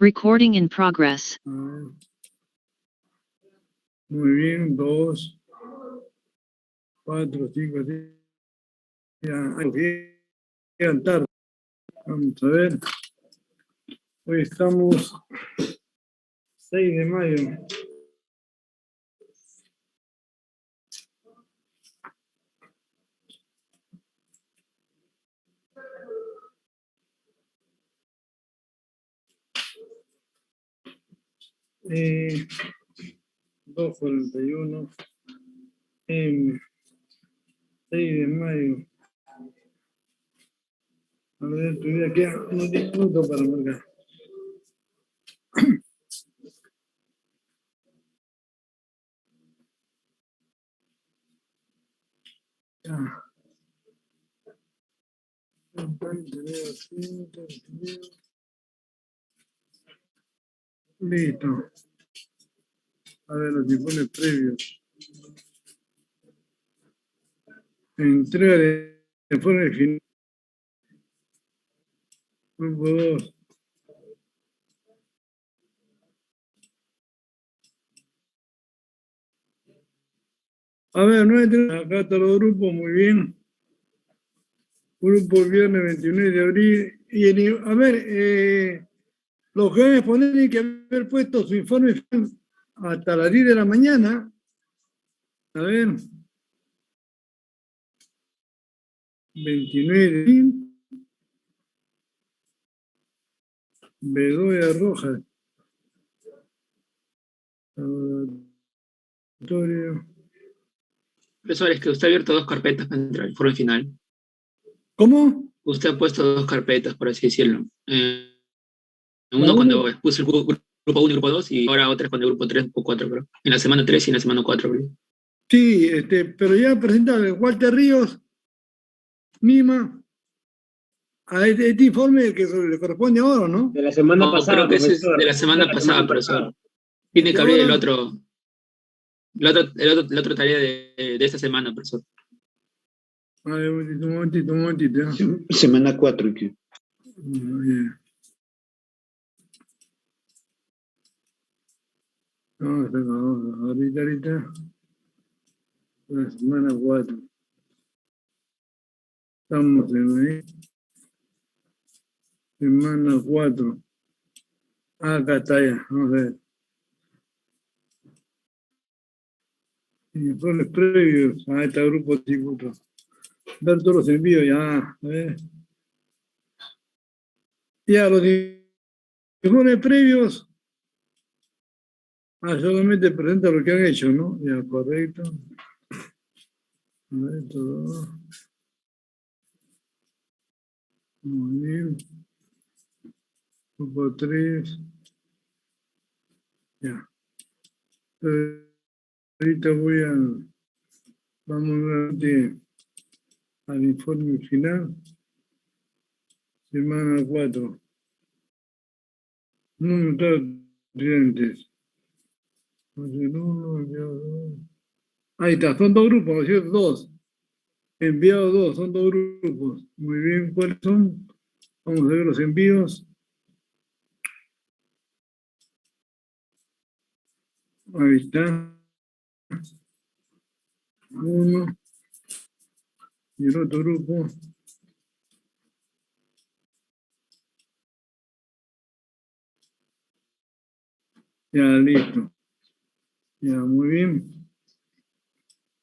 Recording in progress. Muy bien, 2, 4, 5, 6. Llegan tarde. Vamos a ver. Hoy estamos 6 de mayo. Eh, 2:41. 6 de mayo. A ver, todavía queda unos 10 minutos para marcar. Ya. Listo. A ver, los informes previos. Entrega de informe final. Grupo 2. A ver, acá está los grupos, muy bien. Grupo viernes 29 de abril. A ver, los que van a exponer tienen que haber puesto su informe hasta las 10 de la mañana. A ver. 29 de abril. Bedoya Rojas. Laboratorio. Profesor, es que usted ha abierto 2 carpetas para entrar al informe final. ¿Cómo? Usted ha puesto 2 carpetas, por así decirlo. Uno uno. cuando puse el grupo 1 y grupo 2, y ahora otra con el grupo 3 o 4, creo. En la semana 3 y en la semana 4, creo. Sí, pero ya presentado Walter Ríos, Nima, a este informe que le corresponde ahora, ¿no? De la semana pasada, creo que ese es profesor. de la semana pasada, profesor. Tiene que abrir el otro tarea de esta semana, profesor. A ver, un momentito. Semana 4. ¿Qué? No, ahorita. La semana 4. Estamos en semana 4. Acá está ya, vamos a ver. Informes previos a este grupo de diputados. Ver todos los envíos ya. A ver. Ya, los informes previos. Solamente presenta lo que han hecho, ¿no? Ya, correcto. A ver, todo. Muy bien. Grupo 3. Ya. Ahorita vamos nuevamente al informe final. Semana 4. Número de estudiantes. Ahí está, son 2 grupos, ¿no es cierto? 2. Enviados 2, son 2 grupos. Muy bien, ¿cuáles son? Vamos a ver los envíos. Ahí está. Uno. Y el otro grupo. Ya, listo. Ya, muy bien.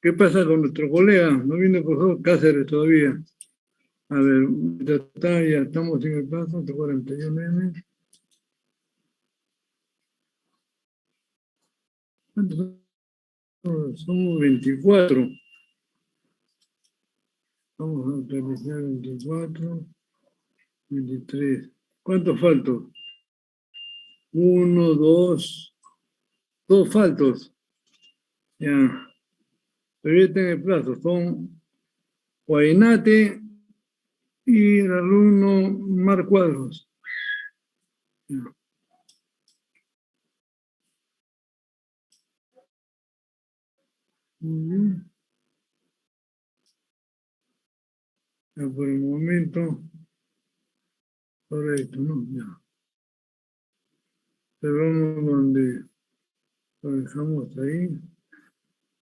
¿Qué pasa con nuestro colega? No viene el profesor Cáceres todavía. A ver, ya estamos en el plazo, 41M. ¿Cuántos son? Somos 24. Vamos a utilizar 24, 23. ¿Cuántos faltos? 1, 2. 2 faltos. Ya. Todavía está en el plazo. Son Guainate y el alumno Mar Cuadros. Ya. Muy bien. Ya por el momento. Correcto, ¿no? Ya. Observamos donde lo dejamos ahí.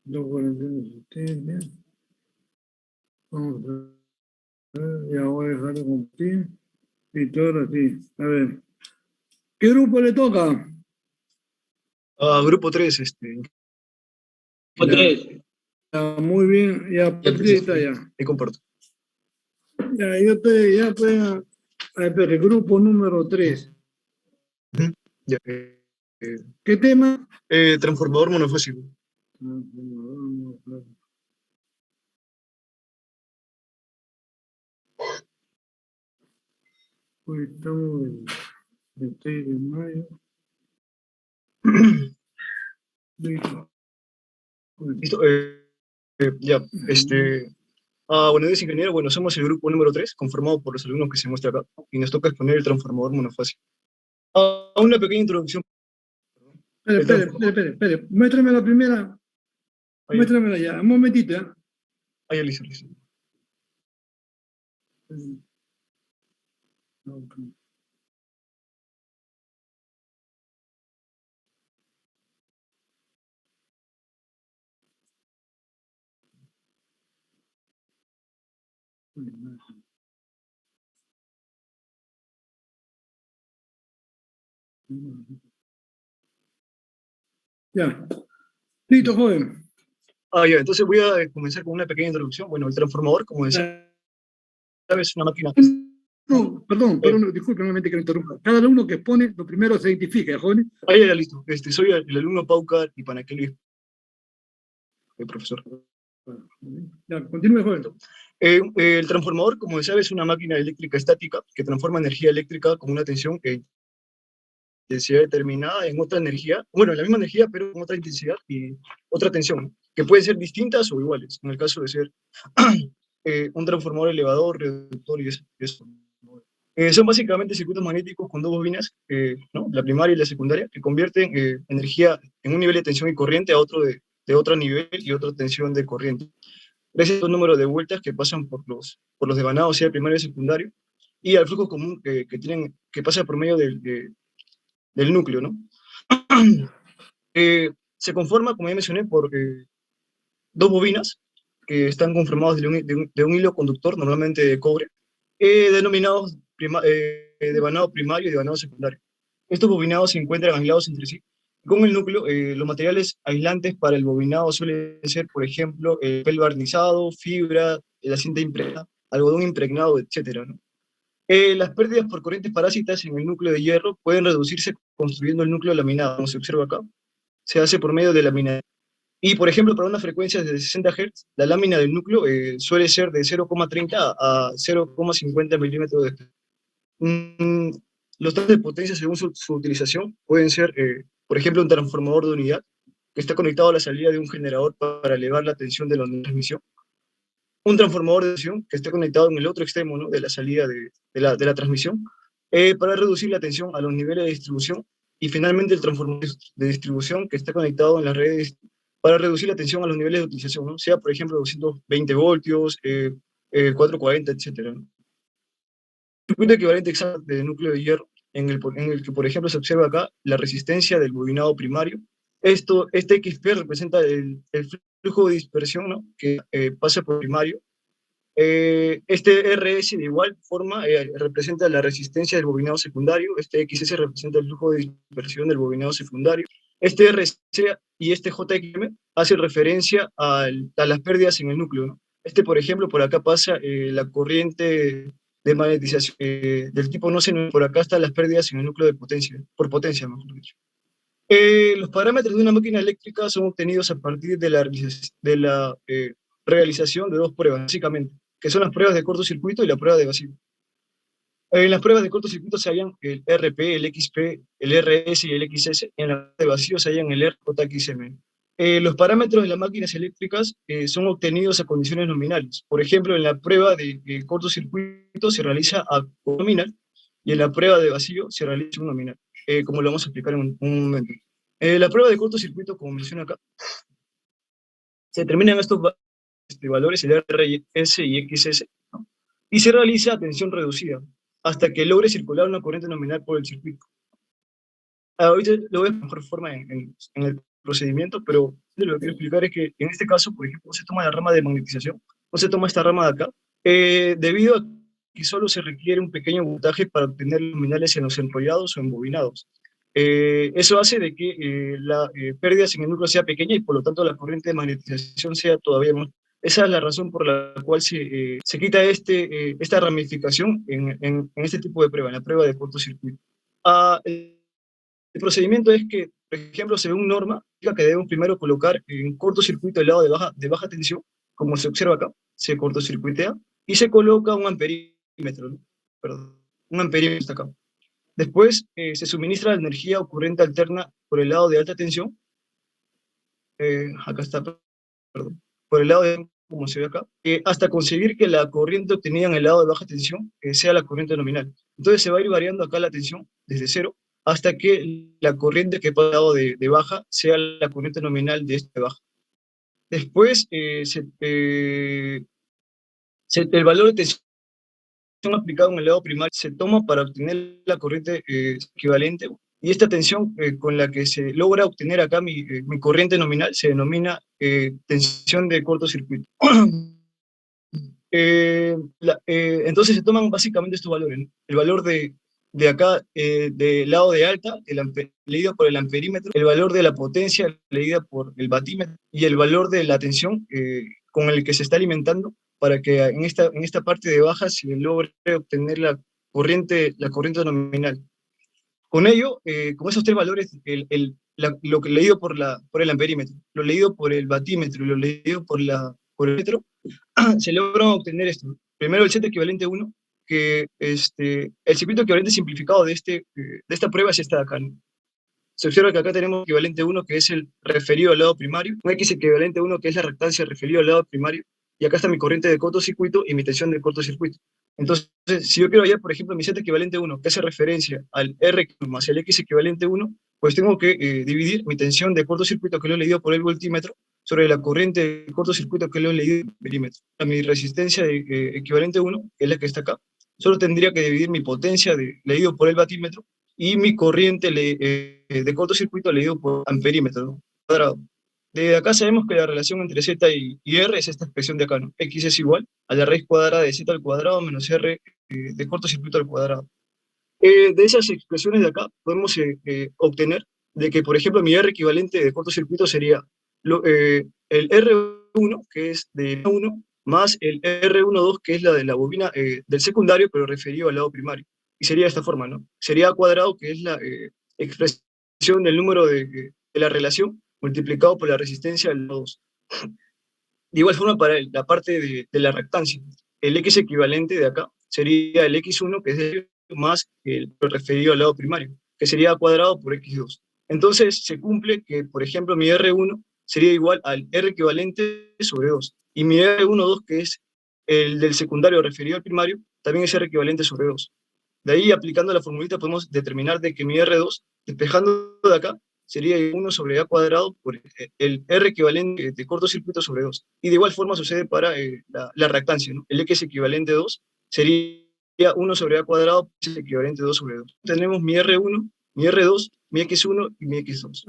241 asistencia. Vamos a ver, ya voy a dejar de compartir. Y ahora sí. A ver, ¿qué grupo le toca? Grupo 3, Grupo Ya, 3. muy bien, ya partita ya. ahí comparto. Ya, yo te, ya pues, a ver, el grupo número 3. Ujú. Ya, ¿Qué tema? transformador monofásico. Hoy estamos en 26 de mayo. Listo. Listo, ya, buenos días, ingeniero. Bueno, somos el grupo número 3, conformado por los alumnos que se muestra acá, y nos toca exponer el transformador monofásico. Una pequeña introducción. Espere. Muéstrame la primera. Ahí, Muéstramela ya. Un momentito, ¿eh? ahí, listo, listo. Ya. Listo, joven. Ya, entonces voy a comenzar con una pequeña introducción. Bueno, el transformador, como decía, es una máquina. No, perdón, disculpe nuevamente que lo interrumpa. Cada alumno que expone, lo primero se identifica, joven. Ahí, ya, listo. Soy el alumno Paucar y Panaquel, el profesor. Ya, continúe, joven. El transformador, como se sabe, es una máquina eléctrica estática que transforma energía eléctrica con una tensión e intensidad determinada en otra energía, bueno, la misma energía, pero con otra intensidad y otra tensión, ¿no? Que pueden ser distintas o iguales, en el caso de ser un transformador elevador, reductor y eso. Son básicamente circuitos magnéticos con dos bobinas, ¿no? La primaria y la secundaria, que convierten energía en un nivel de tensión y corriente a otro de otro nivel y otra tensión de corriente. Gracias a un número de vueltas que pasan por los devanados, sea primario y secundario, y al flujo común que pasa por medio del núcleo, ¿no? Se conforma, como ya mencioné, por dos bobinas que están conformadas de un hilo conductor, normalmente de cobre, denominados devanado primario y devanado secundario. Estos bobinados se encuentran aislados entre sí. Con el núcleo, los materiales aislantes para el bobinado suelen ser, por ejemplo, papel barnizado, fibra, la cinta impregnada, algodón impregnado, etcétera, ¿no? Las pérdidas por corrientes parásitas en el núcleo de hierro pueden reducirse construyendo el núcleo laminado, como se observa acá. Se hace por medio de laminación. Y, por ejemplo, para una frecuencia de 60 Hz, la lámina del núcleo suele ser de 0,30 a 0,50 milímetros de espesor. Los datos de potencia según su utilización pueden ser, por ejemplo, un transformador de unidad que está conectado a la salida de un generador para elevar la tensión de la transmisión. Un transformador de tensión que esté conectado en el otro extremo, ¿no? De la salida de la transmisión para reducir la tensión a los niveles de distribución. Y finalmente el transformador de distribución que está conectado en las redes para reducir la tensión a los niveles de utilización, ¿no? Sea, por ejemplo, 220 voltios, 440, etc., ¿no? Circuito equivalente exacto de núcleo de hierro, en el que, por ejemplo, se observa acá la resistencia del bobinado primario. Este XP representa el flujo de dispersión, ¿no? Que pasa por primario. Este RS de igual forma representa la resistencia del bobinado secundario. Este XS representa el flujo de dispersión del bobinado secundario. Este RC y este JXM hace referencia a las pérdidas en el núcleo, ¿no? Por ejemplo, por acá pasa la corriente de magnetización del tipo no sé, por acá están las pérdidas en el núcleo de potencia, por potencia, mejor dicho. Los parámetros de una máquina eléctrica son obtenidos a partir de la realización de dos pruebas, básicamente, que son las pruebas de cortocircuito y la prueba de vacío. En las pruebas de cortocircuito se hallan el RP, el XP, el RS y el XS. En la prueba de vacío se hallan el RJXM. Los parámetros de las máquinas eléctricas son obtenidos a condiciones nominales. Por ejemplo, en la prueba de cortocircuito se realiza a nominal y en la prueba de vacío se realiza un nominal, como lo vamos a explicar en un momento. La prueba de cortocircuito, como menciona acá, se determinan estos valores, el RS y XS, ¿no? Y se realiza a tensión reducida hasta que logre circular una corriente nominal por el circuito. ahorita lo voy a mejor forma en el procedimiento, pero lo que quiero explicar es que en este caso, por ejemplo, no se toma la rama de magnetización, no se toma esta rama de acá, debido a que solo se requiere un pequeño voltaje para obtener luminales en los enrollados o embobinados. Eso hace de que la pérdida en el núcleo sea pequeña y por lo tanto la corriente de magnetización sea todavía más. Esa es la razón por la cual se quita esta ramificación en este tipo de prueba, en la prueba de cortocircuito. El procedimiento es que, por ejemplo, según norma, indica que debemos primero colocar en cortocircuito el lado de baja tensión, como se observa acá, se cortocircuitea y se coloca un amperímetro, ¿no? Perdón, un amperímetro está acá. Después se suministra la energía ocurrente alterna por el lado de alta tensión, acá está, perdón, por el lado de, como se ve acá, hasta conseguir que la corriente obtenida en el lado de baja tensión sea la corriente nominal. Entonces se va a ir variando acá la tensión desde cero hasta que la corriente que pasa al lado de baja sea la corriente nominal de este baja. Después el valor de tensión aplicado en el lado primario se toma para obtener la corriente equivalente, y esta tensión con la que se logra obtener acá mi corriente nominal se denomina tensión de cortocircuito. Entonces se toman básicamente estos valores, ¿no? El valor de acá, del lado de alta, leído por el amperímetro, el valor de la potencia leída por el batímetro, y el valor de la tensión con el que se está alimentando, para que en esta parte de baja se logre obtener la corriente nominal. Con ello, con esos tres valores, lo que leído por el amperímetro, lo leído por el batímetro y lo leído por el metro, se logra obtener esto. Primero el set equivalente 1, que el circuito equivalente simplificado de esta prueba es esta de acá, ¿no? Se observa que acá tenemos equivalente 1, que es el referido al lado primario, un X equivalente 1, que es la reactancia referida al lado primario, y acá está mi corriente de cortocircuito y mi tensión de cortocircuito. Entonces, si yo quiero hallar, por ejemplo, mi Z equivalente 1, que hace referencia al R más el X equivalente 1, pues tengo que dividir mi tensión de cortocircuito, que lo he leído por el voltímetro, sobre la corriente de cortocircuito, que lo he leído por el milímetro. A mi resistencia equivalente 1, que es la que está acá, solo tendría que dividir mi potencia leído por el batímetro y mi corriente de cortocircuito leído por amperímetro, ¿no? Cuadrado. De acá sabemos que la relación entre Z y R es esta expresión de acá, ¿no? X es igual a la raíz cuadrada de Z al cuadrado menos R de cortocircuito al cuadrado. De esas expresiones de acá podemos obtener de que, por ejemplo, mi R equivalente de cortocircuito sería el R1, que es de 1, más el R12, que es la de la bobina del secundario, pero referido al lado primario. Y sería de esta forma, ¿no? Sería A cuadrado, que es la expresión del número de la relación, multiplicado por la resistencia del lado 2. De igual forma, para la parte de la reactancia, el X equivalente de acá sería el X1, que es más lo referido al lado primario, que sería A cuadrado por X2. Entonces se cumple que, por ejemplo, mi R1 sería igual al R equivalente sobre 2, y mi R12, que es el del secundario referido al primario, también es R equivalente sobre 2. De ahí, aplicando la formulita, podemos determinar de que mi R2, despejando de acá, sería 1 sobre A cuadrado por el R equivalente de cortocircuito sobre 2. Y de igual forma sucede para la reactancia, ¿no? El X equivalente 2 sería 1 sobre A cuadrado, es equivalente 2 sobre 2. Tenemos mi R1, mi R2, mi X1 y mi X2.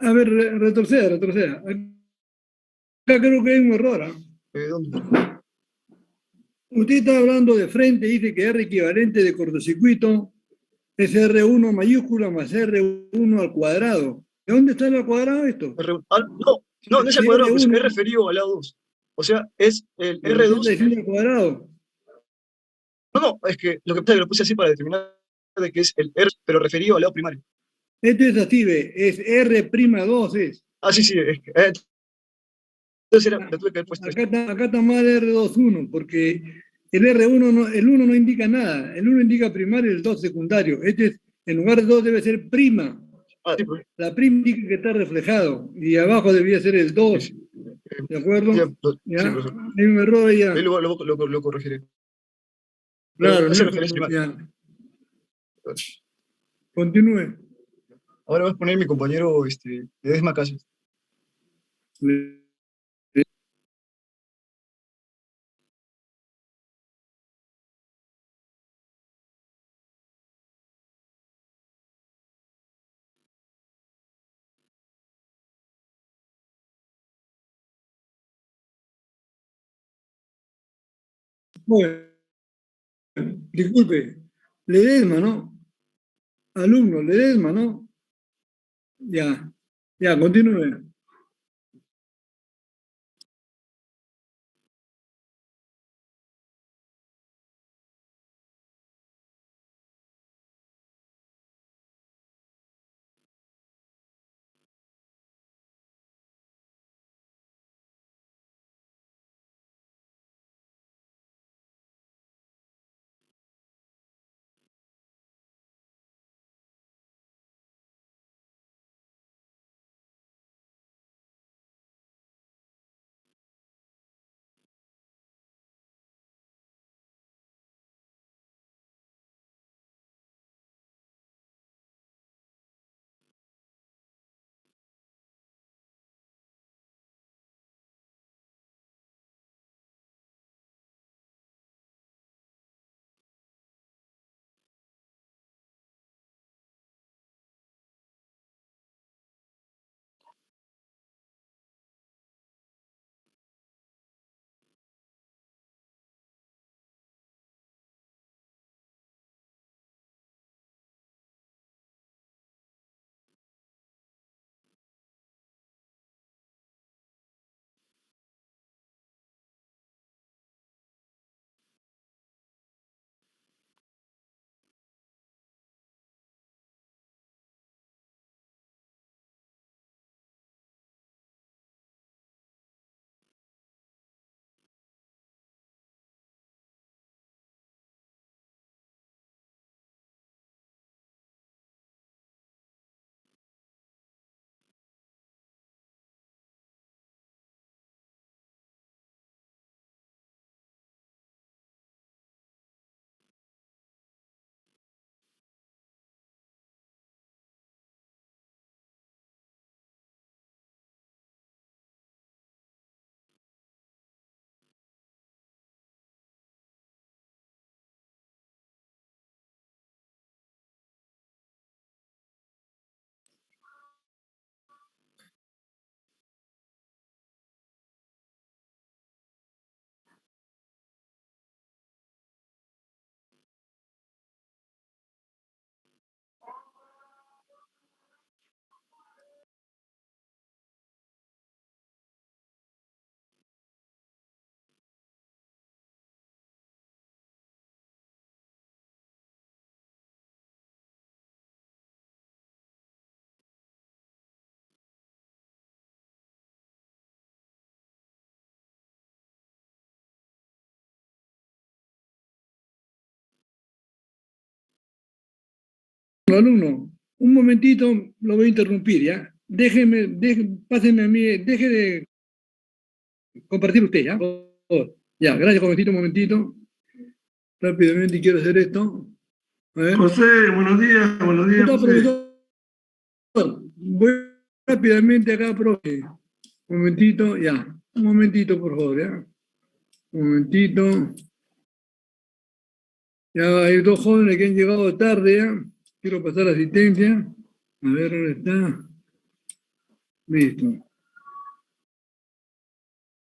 A ver, retroceda. Acá creo que hay un error, ¿ah? ¿Dónde? Usted está hablando de frente, dice que R equivalente de cortocircuito es R1 mayúscula más R1 al cuadrado. ¿De dónde está el al cuadrado esto? No es el Si cuadrado, pues R1, es referido al lado 2. O sea, es el pero usted está R2. diciendo al cuadrado. No, es que lo que pasa es que lo puse así para determinar de que es el R, pero referido al lado primario. Esto es así, ve, es R'2 es. Sí, es que, entonces era, lo tuve que haber puesto esto. Acá está mal R21, porque el R1 no, el 1 no indica nada. El 1 indica primario y el 2 secundario. En lugar de 2 debe ser prima. Sí, pues, La prima indica que está reflejado. Y abajo debía ser el 2. sí, ¿De acuerdo? sí, ¿Ya? profesor. Hay un error ahí ya. Ahí lo corregiré. Pero Claro, hace no referencia primaria. ya. Continúe. Ahora vas a poner mi compañero Ledesma Casas. Bueno, disculpe, Ledesma, ¿no? Alumno, Ledesma, ¿no? Ya, ya, continúe. Alumno, un momentito, lo voy a interrumpir, ¿ya? Pásenme a mí, deje de compartir usted, ¿ya? Por favor. Ya, gracias, jovencito, un momentito. Rápidamente quiero hacer esto. A ver. José, buenos días, ¿Cómo está, José. profesor? Voy rápidamente acá, profe. Un momentito, ya. Un momentito, por favor, ya. Un momentito. Ya hay dos jóvenes que han llegado tarde, ya. Quiero pasar asistencia. A ver, ¿dónde está? Listo.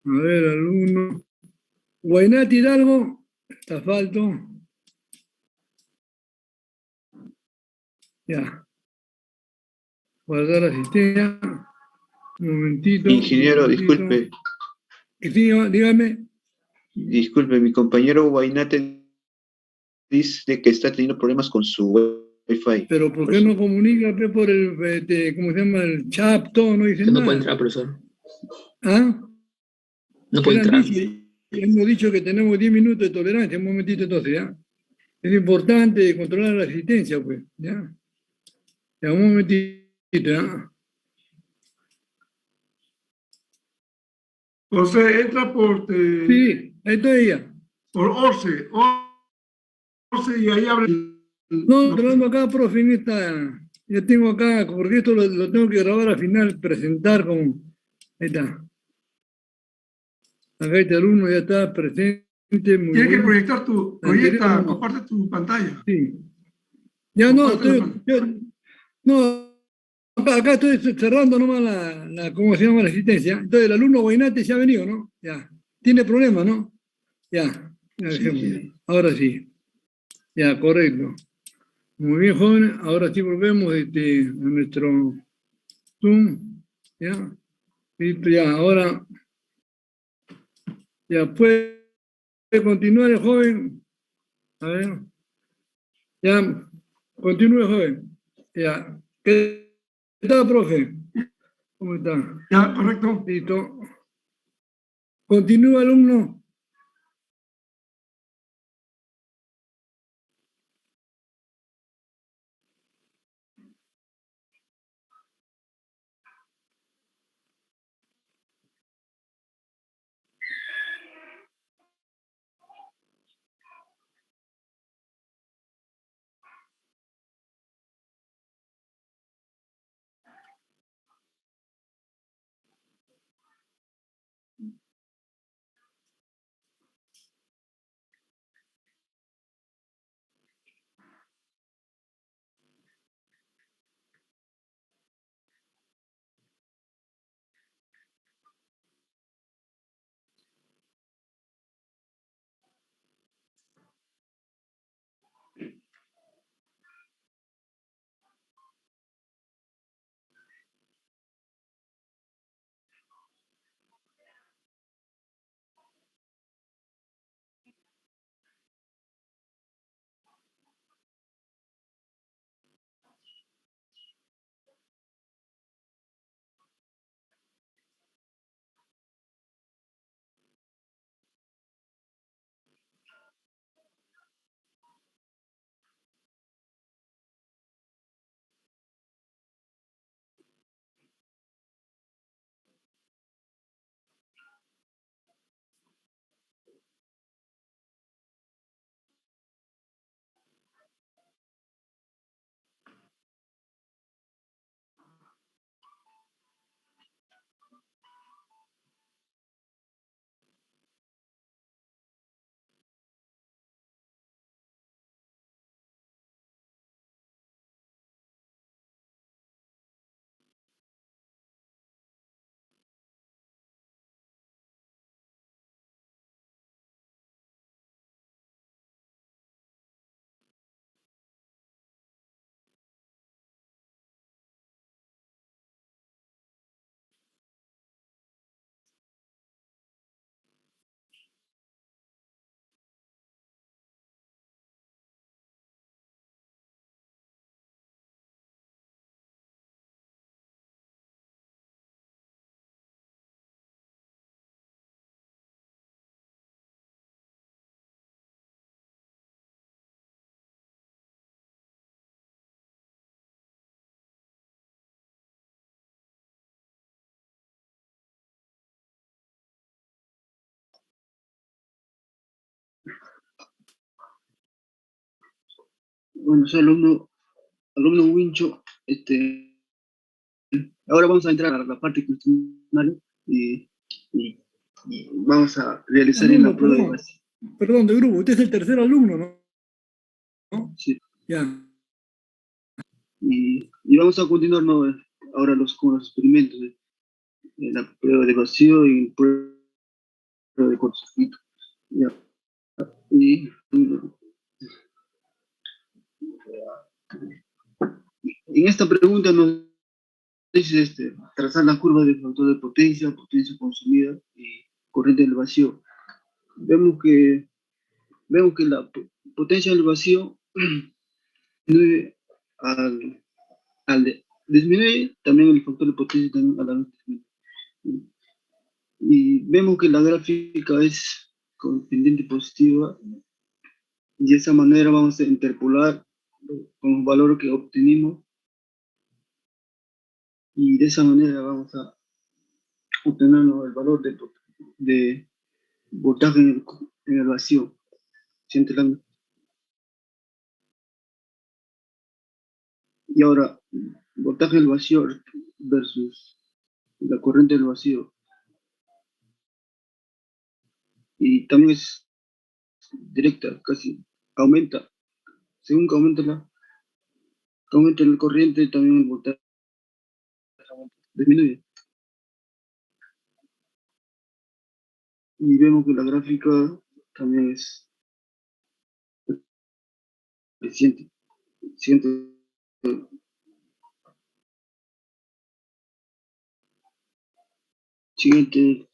A ver, alumno. Guainati Hidalgo. Está falto. Ya. Guardar asistencia. Un momentito. Ingeniero, un momentito. disculpe. Sí, dígame. Disculpe, mi compañero Guainate dice que está teniendo problemas con su Wi-Fi. Pero ¿por qué no comunica pe, por el, ¿cómo se llama? El chat, todo, no dice Que no nada? puede entrar, profesor. ¿Ah? No puede entrar. Hemos dicho que tenemos 10 minutos de tolerancia, un momentito entonces, ¿ya? Es importante controlar la asistencia, pues, ¿ya? Ya, un momentito, ¿ya? José, entra Sí, ahí estoy ya. por Orce y ahí abre. No, hablando acá, profe, en esta, ya tengo acá, porque esto lo tengo que grabar al final, presentar con, ahí está. Acá este alumno ya está presente, muy Tienes que bien. proyectar proyecta, Anterior, comparte tu pantalla. Sí. Ya no, Comparte la pantalla. no, acá estoy cerrando nomás ¿cómo se llama? La asistencia. Entonces el alumno Guainate ya ha venido, ¿no? Ya. Tiene problemas, ¿no? Ya. Ya Sí, dejemos sí. ya. Ahora sí. Ya, correcto. Muy bien, jóvenes. Ahora sí volvemos a nuestro Zoom. Ya. Listo, ya. Ahora ya puede continuar el joven. A ver. Ya. Continúe, joven. Ya. ¿Qué tal, profe? ¿Cómo está? Ya, correcto. Listo. Continúa, alumno. Bueno, soy alumno Wincho. Ahora vamos a entrar a la parte cuestionaria y, y- y vamos a realizar en Alumno, la prueba de perdón. base. Perdón, de grupo. Usted es el tercer alumno, ¿no? ¿No? Sí. Ya. Y vamos a continuar, ¿no? Ahora con los experimentos, la prueba de vacío y prueba de cortocircuito. Ya. Y en esta pregunta nos dice trazar la curva del factor de potencia, potencia consumida y corriente del vacío. Vemos que la potencia del vacío disminuye disminuye también el factor de potencia también a la vez disminuye. Y vemos que la gráfica es con pendiente positiva y de esa manera vamos a interpolar con los valores que obtenimos y de esa manera vamos a obtener, ¿no?, el valor de voltaje en el vacío. ¿Siente la? Y ahora, voltaje del vacío versus la corriente del vacío. Y también es directa, casi aumenta. Según que aumenta la corriente, también el voltaje disminuye. Y vemos que la gráfica también es Siguiente. Siguiente. Siguiente.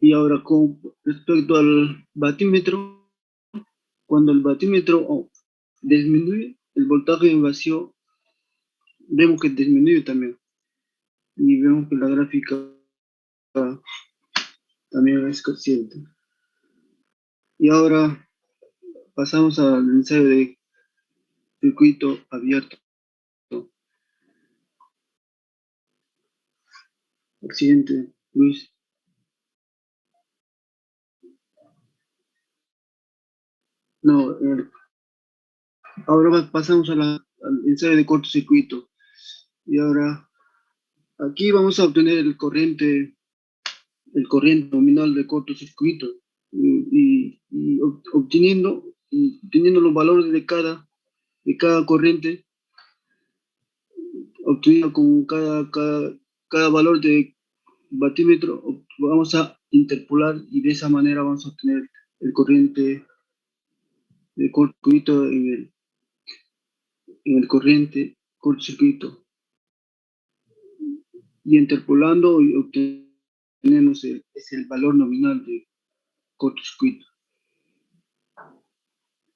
Y ahora con respecto al batímetro, cuando el batímetro disminuye, el voltaje en vacío, vemos que disminuye también. Y vemos que la gráfica también es creciente. Y ahora pasamos al ensayo de circuito abierto. El siguiente, Luis. No, ahora pasamos al ensayo de cortocircuito. Y ahora, aquí vamos a obtener el corriente nominal de cortocircuito. Y obteniendo los valores de cada corriente, obteniendo con cada valor de batímetro, vamos a interpolar y de esa manera vamos a obtener el corriente de cortocircuito en el corriente cortocircuito. Y interpolando y obtenemos el valor nominal de cortocircuito.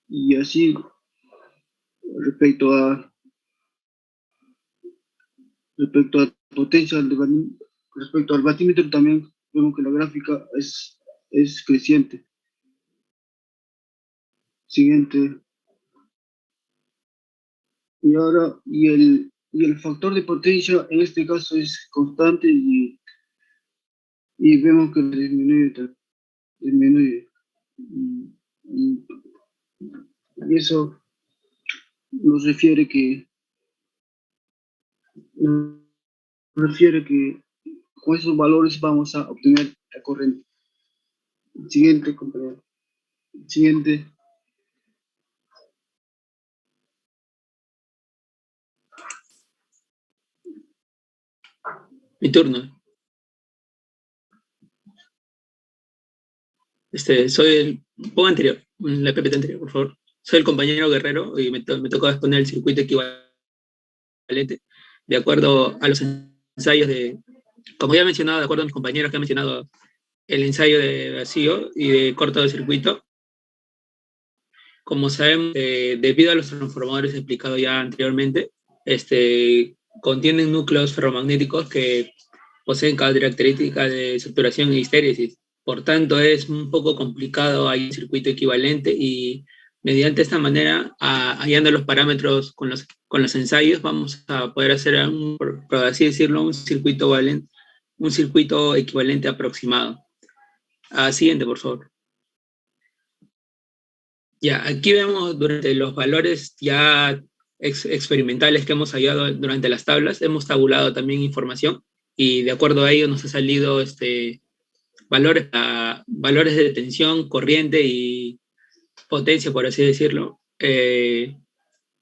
Y así, respecto a potencia, respecto al batímetro también vemos que la gráfica es creciente. Siguiente. Y ahora, el factor de potencia en este caso es constante y vemos que disminuye. Y eso nos refiere que con esos valores vamos a obtener la corriente. Siguiente, compañero. Siguiente. Mi turno. Pongo anterior, la PPT anterior, por favor. Soy el compañero Guerrero y me tocó exponer el circuito equivalente de acuerdo a los ensayos como ya he mencionado, de acuerdo a mis compañeros que han mencionado el ensayo de vacío y de corto de circuito. Como sabemos, debido a los transformadores explicados ya anteriormente, contienen núcleos ferromagnéticos que poseen características de saturación e histéresis. Por tanto, es un poco complicado hay un circuito equivalente y mediante esta manera, hallando los parámetros con los ensayos, vamos a poder hacer, por así decirlo, un circuito equivalente aproximado. Siguiente, por favor. Ya, aquí vemos durante los valores ya experimentales que hemos hallado durante las tablas, hemos tabulado también información y de acuerdo a ello nos ha salido valores de tensión, corriente y potencia, por así decirlo, en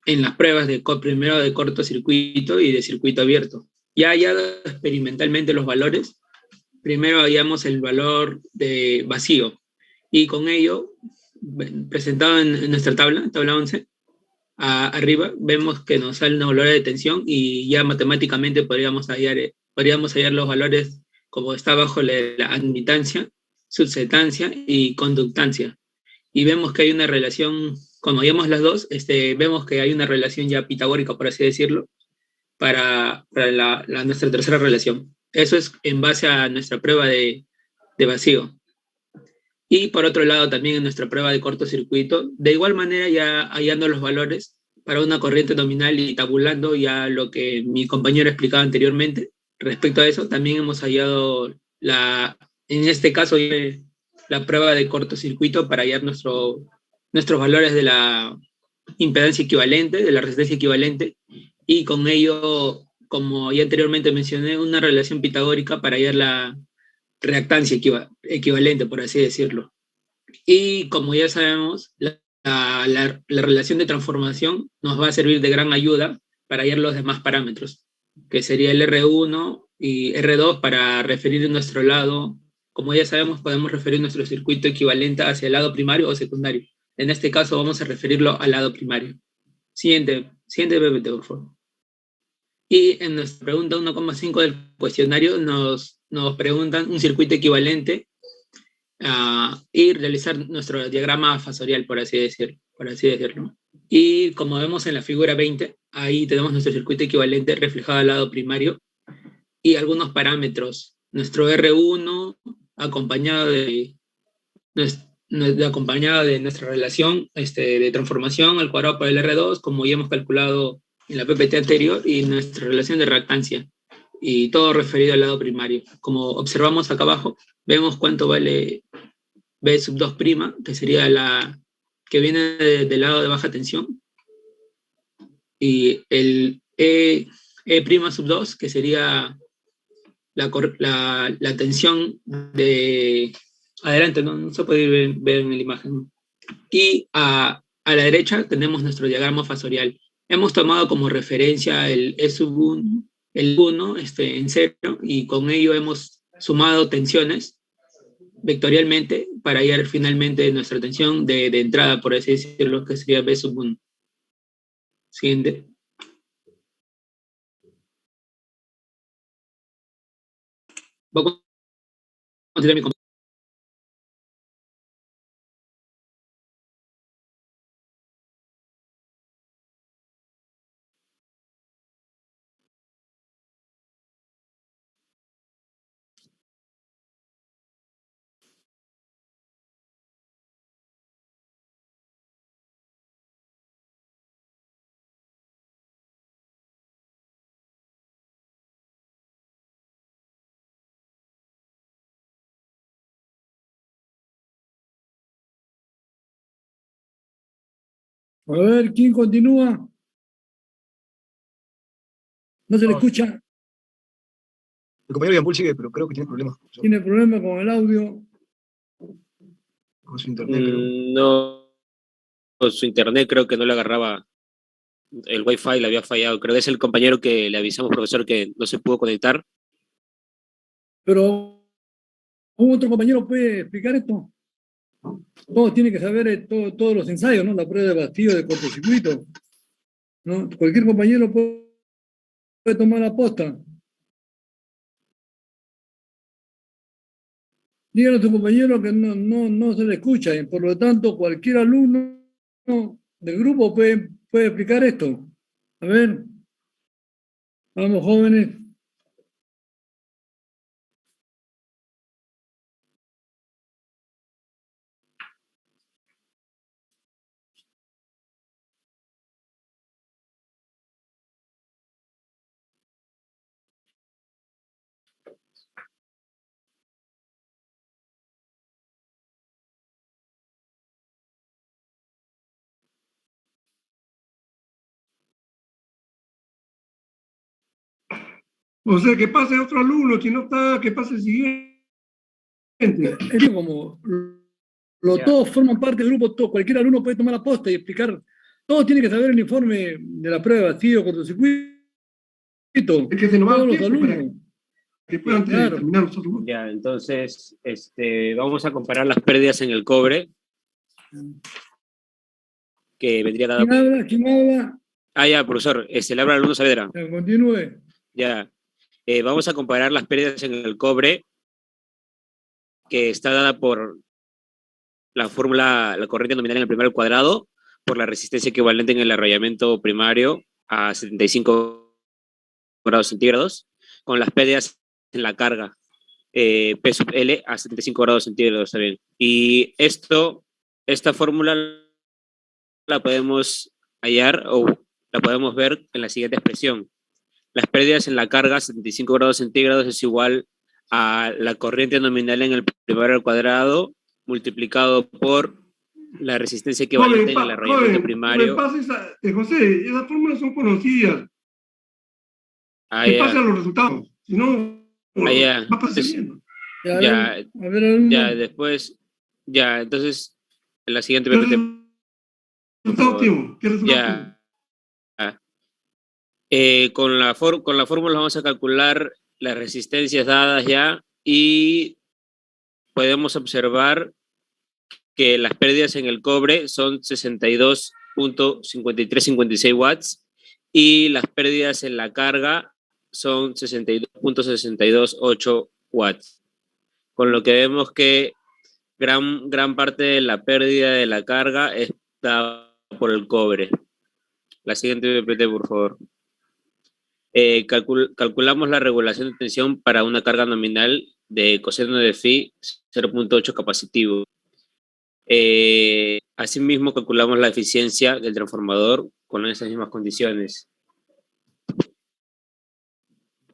las pruebas primero de cortocircuito y de circuito abierto. Ya hallado experimentalmente los valores, primero hallamos el valor de vacío y con ello, presentado en nuestra tabla 11, arriba vemos que nos salen los valores de tensión y ya matemáticamente podríamos hallar los valores como está bajo la admitancia, suscetancia y conductancia. Y vemos que hay una relación, cuando hallamos las dos, vemos que hay una relación ya pitagórica, por así decirlo, para nuestra tercera relación. Eso es en base a nuestra prueba de vacío. Y por otro lado, también en nuestra prueba de cortocircuito, de igual manera ya hallando los valores para una corriente nominal y tabulando ya lo que mi compañero explicaba anteriormente. Respecto a eso, también hemos hallado en este caso, la prueba de cortocircuito para hallar nuestros valores de la impedancia equivalente, de la resistencia equivalente, y con ello, como ya anteriormente mencioné, una relación pitagórica para hallar la reactancia equivalente, por así decirlo. Y como ya sabemos, la relación de transformación nos va a servir de gran ayuda para hallar los demás parámetros, que sería el R1 y R2 para referir nuestro lado. Como ya sabemos, podemos referir nuestro circuito equivalente hacia el lado primario o secundario. En este caso vamos a referirlo al lado primario. Siguiente PPT, por favor. Y en nuestra pregunta 1,5 del cuestionario nos preguntan un circuito equivalente y realizar nuestro diagrama fasorial, por así decirlo. Y como vemos en la figura 20, ahí tenemos nuestro circuito equivalente reflejado al lado primario y algunos parámetros. Nuestro R1 acompañado de nuestra relación de transformación al cuadrado por el R2, como ya hemos calculado en la PPT anterior, y nuestra relación de reactancia, y todo referido al lado primario. Como observamos acá abajo, vemos cuánto vale B sub 2', que sería la que viene del lado de baja tensión, y el E' sub 2, que sería la tensión de adelante, no se puede ver en la imagen. Y a la derecha tenemos nuestro diagrama fasorial. Hemos tomado como referencia el E sub 1, el 1 en 0, y con ello hemos sumado tensiones vectorialmente para hallar finalmente nuestra tensión de entrada, por así decirlo, que sería B sub 1. Siguiente. Voy a continuar mi comentario. A ver, ¿quién continúa? ¿No se le escucha? El compañero Yambul sigue, pero creo que tiene problemas ¿Tiene problema con el audio? con su internet, creo. No, su internet creo que no le agarraba, el wifi le había fallado. Creo que es el compañero que le avisamos, profesor, que no se pudo conectar. Pero ¿un otro compañero puede explicar esto? Todos tienen que saber todos los ensayos, ¿no? La prueba de vacío de cortocircuito, ¿no? Cualquier compañero puede tomar la posta. Díganle a tu compañero que no se le escucha, y por lo tanto cualquier alumno del grupo puede explicar esto. A ver, vamos jóvenes. O sea, que pase otro alumno, si no está, que pase el siguiente. Es que como todos forman parte del grupo, cualquier alumno puede tomar la posta y explicar. Todos tienen que saber el informe de la prueba de vacío, cortocircuito. Es que se nos va Todos el los tiempo para alumnos. que puedan Claro. terminar los otros. Ya, entonces, vamos a comparar las pérdidas en el cobre, que vendría dado. ¿Quién habla? ¿Quién habla? Ah, ya, profesor, le habla el alumno Saavedra. Continúe. Ya, vamos a comparar las pérdidas en el cobre, que está dada por la fórmula, la corriente nominal en el primer cuadrado, por la resistencia equivalente en el arrollamiento primario a 75 grados centígrados, con las pérdidas en la carga, P sub L a 75 grados centígrados también. Y esta fórmula la podemos hallar o la podemos ver en la siguiente expresión. Las pérdidas en la carga a 75 grados centígrados es igual a la corriente nominal en el primer al cuadrado multiplicado por la resistencia equivalente en el arrollamiento primario. José, esas fórmulas son conocidas. Que pasen los resultados. Si no, va a pasar siguiendo. Ya, después, ya, entonces, en la siguiente PPT. ¿Qué resultado ya. Con la fórmula vamos a calcular las resistencias dadas ya y podemos observar que las pérdidas en el cobre son 62.5356 watts y las pérdidas en la carga son 62.628 watts. Con lo que vemos que gran parte de la pérdida de la carga está por el cobre. La siguiente PPT, por favor. Calculamos la regulación de tensión para una carga nominal de coseno de phi 0.8 capacitivo. Asimismo, calculamos la eficiencia del transformador con esas mismas condiciones.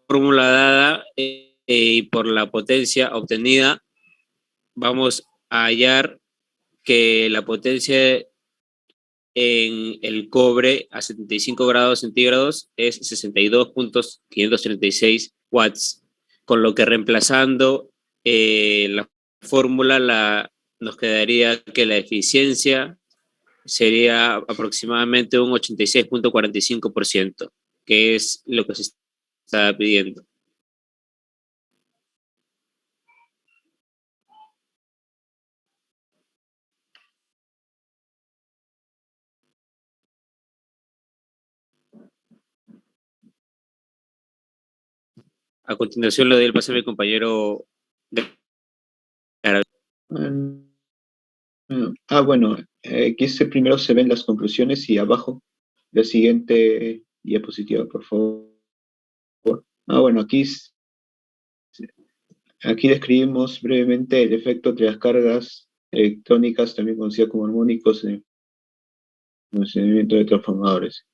Fórmula dada y por la potencia obtenida, vamos a hallar que la potencia en el cobre a 75 grados centígrados es 62.536 watts, con lo que reemplazando la fórmula nos quedaría que la eficiencia sería aproximadamente un 86.45%, que es lo que se está pidiendo. A continuación le doy el pase a mi compañero. Bueno, aquí primero se ven las conclusiones y abajo la siguiente diapositiva, por favor. Bueno, aquí describimos brevemente el efecto de las cargas electrónicas, también conocidas como armónicos, en el funcionamiento de transformadores.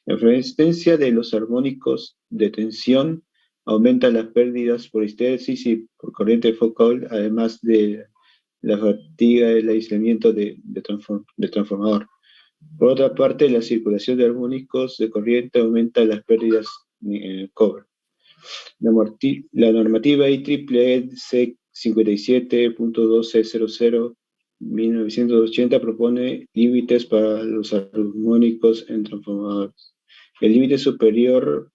La resistencia de los armónicos de tensión aumenta las pérdidas por histeresis y por corriente focal, además de la fatiga del aislamiento de transformador. Por otra parte, la circulación de armónicos de corriente aumenta las pérdidas en el cobre. La normativa IEEE C 57.1200/1980 propone límites para los armónicos en transformadores. El límite superior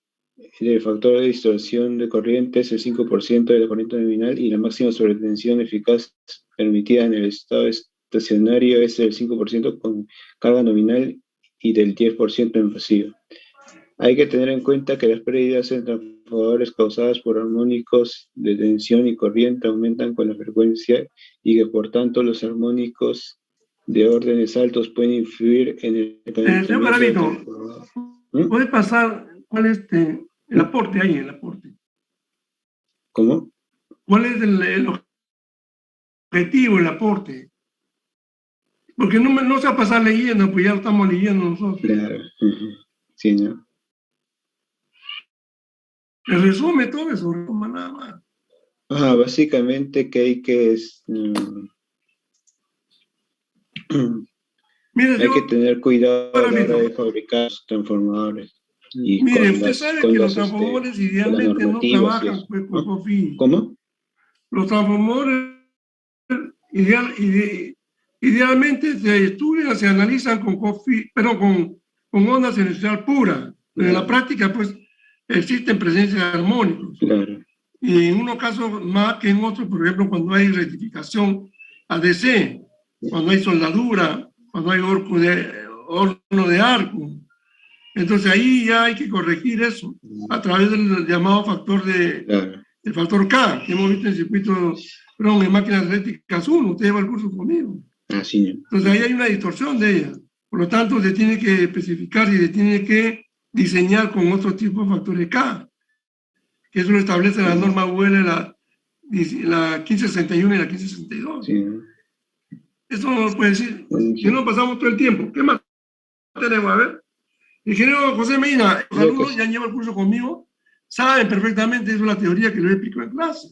del factor de distorsión de corriente es el 5% de la corriente nominal y la máxima sobretensión eficaz permitida en el estado estacionario es del 5% con carga nominal y del 10% en pasivo. Hay que tener en cuenta que las pérdidas en transformadores causadas por armónicos de tensión y corriente aumentan con la frecuencia y que por tanto los armónicos de órdenes altos pueden influir en el señor Garavito, ¿puede pasar cuál es el aporte ahí, el aporte? ¿Cómo? ¿Cuál es el objetivo, el aporte? Porque no se va a pasar leyendo, pues ya lo estamos leyendo nosotros. Claro, sí, ¿no? El resume todo eso, resume nada más. Básicamente que hay que hay que tener cuidado a la hora de fabricar transformadores. Y mire, usted sabe que los transformadores idealmente no trabajan pues, con COFI. ¿Cómo? Los transformadores idealmente se estudian, se analizan con COFI, pero con onda sinusoidal pura. Pero en la práctica, pues, existen presencias de armónicos. Claro. Y en unos casos más que en otros, por ejemplo, cuando hay rectificación ADC, cuando hay soldadura, cuando hay horno de arco. Entonces ahí ya hay que corregir eso a través del llamado factor del factor K, que hemos visto en circuitos, perdón, en máquinas eléctricas 1, usted lleva el curso conmigo. Así. Entonces ahí hay una distorsión de ella. Por lo tanto, se tiene que especificar y se tiene que diseñar con otro tipo de factores K, que eso lo establece la norma UL, la 1561 y la 1562. Sí. Eso no puede decir, si no pasamos todo el tiempo. ¿Qué más tenemos? A ver. Ingeniero José Medina, los alumnos ya llevan el curso conmigo, saben perfectamente, eso es la teoría que yo explico en clase.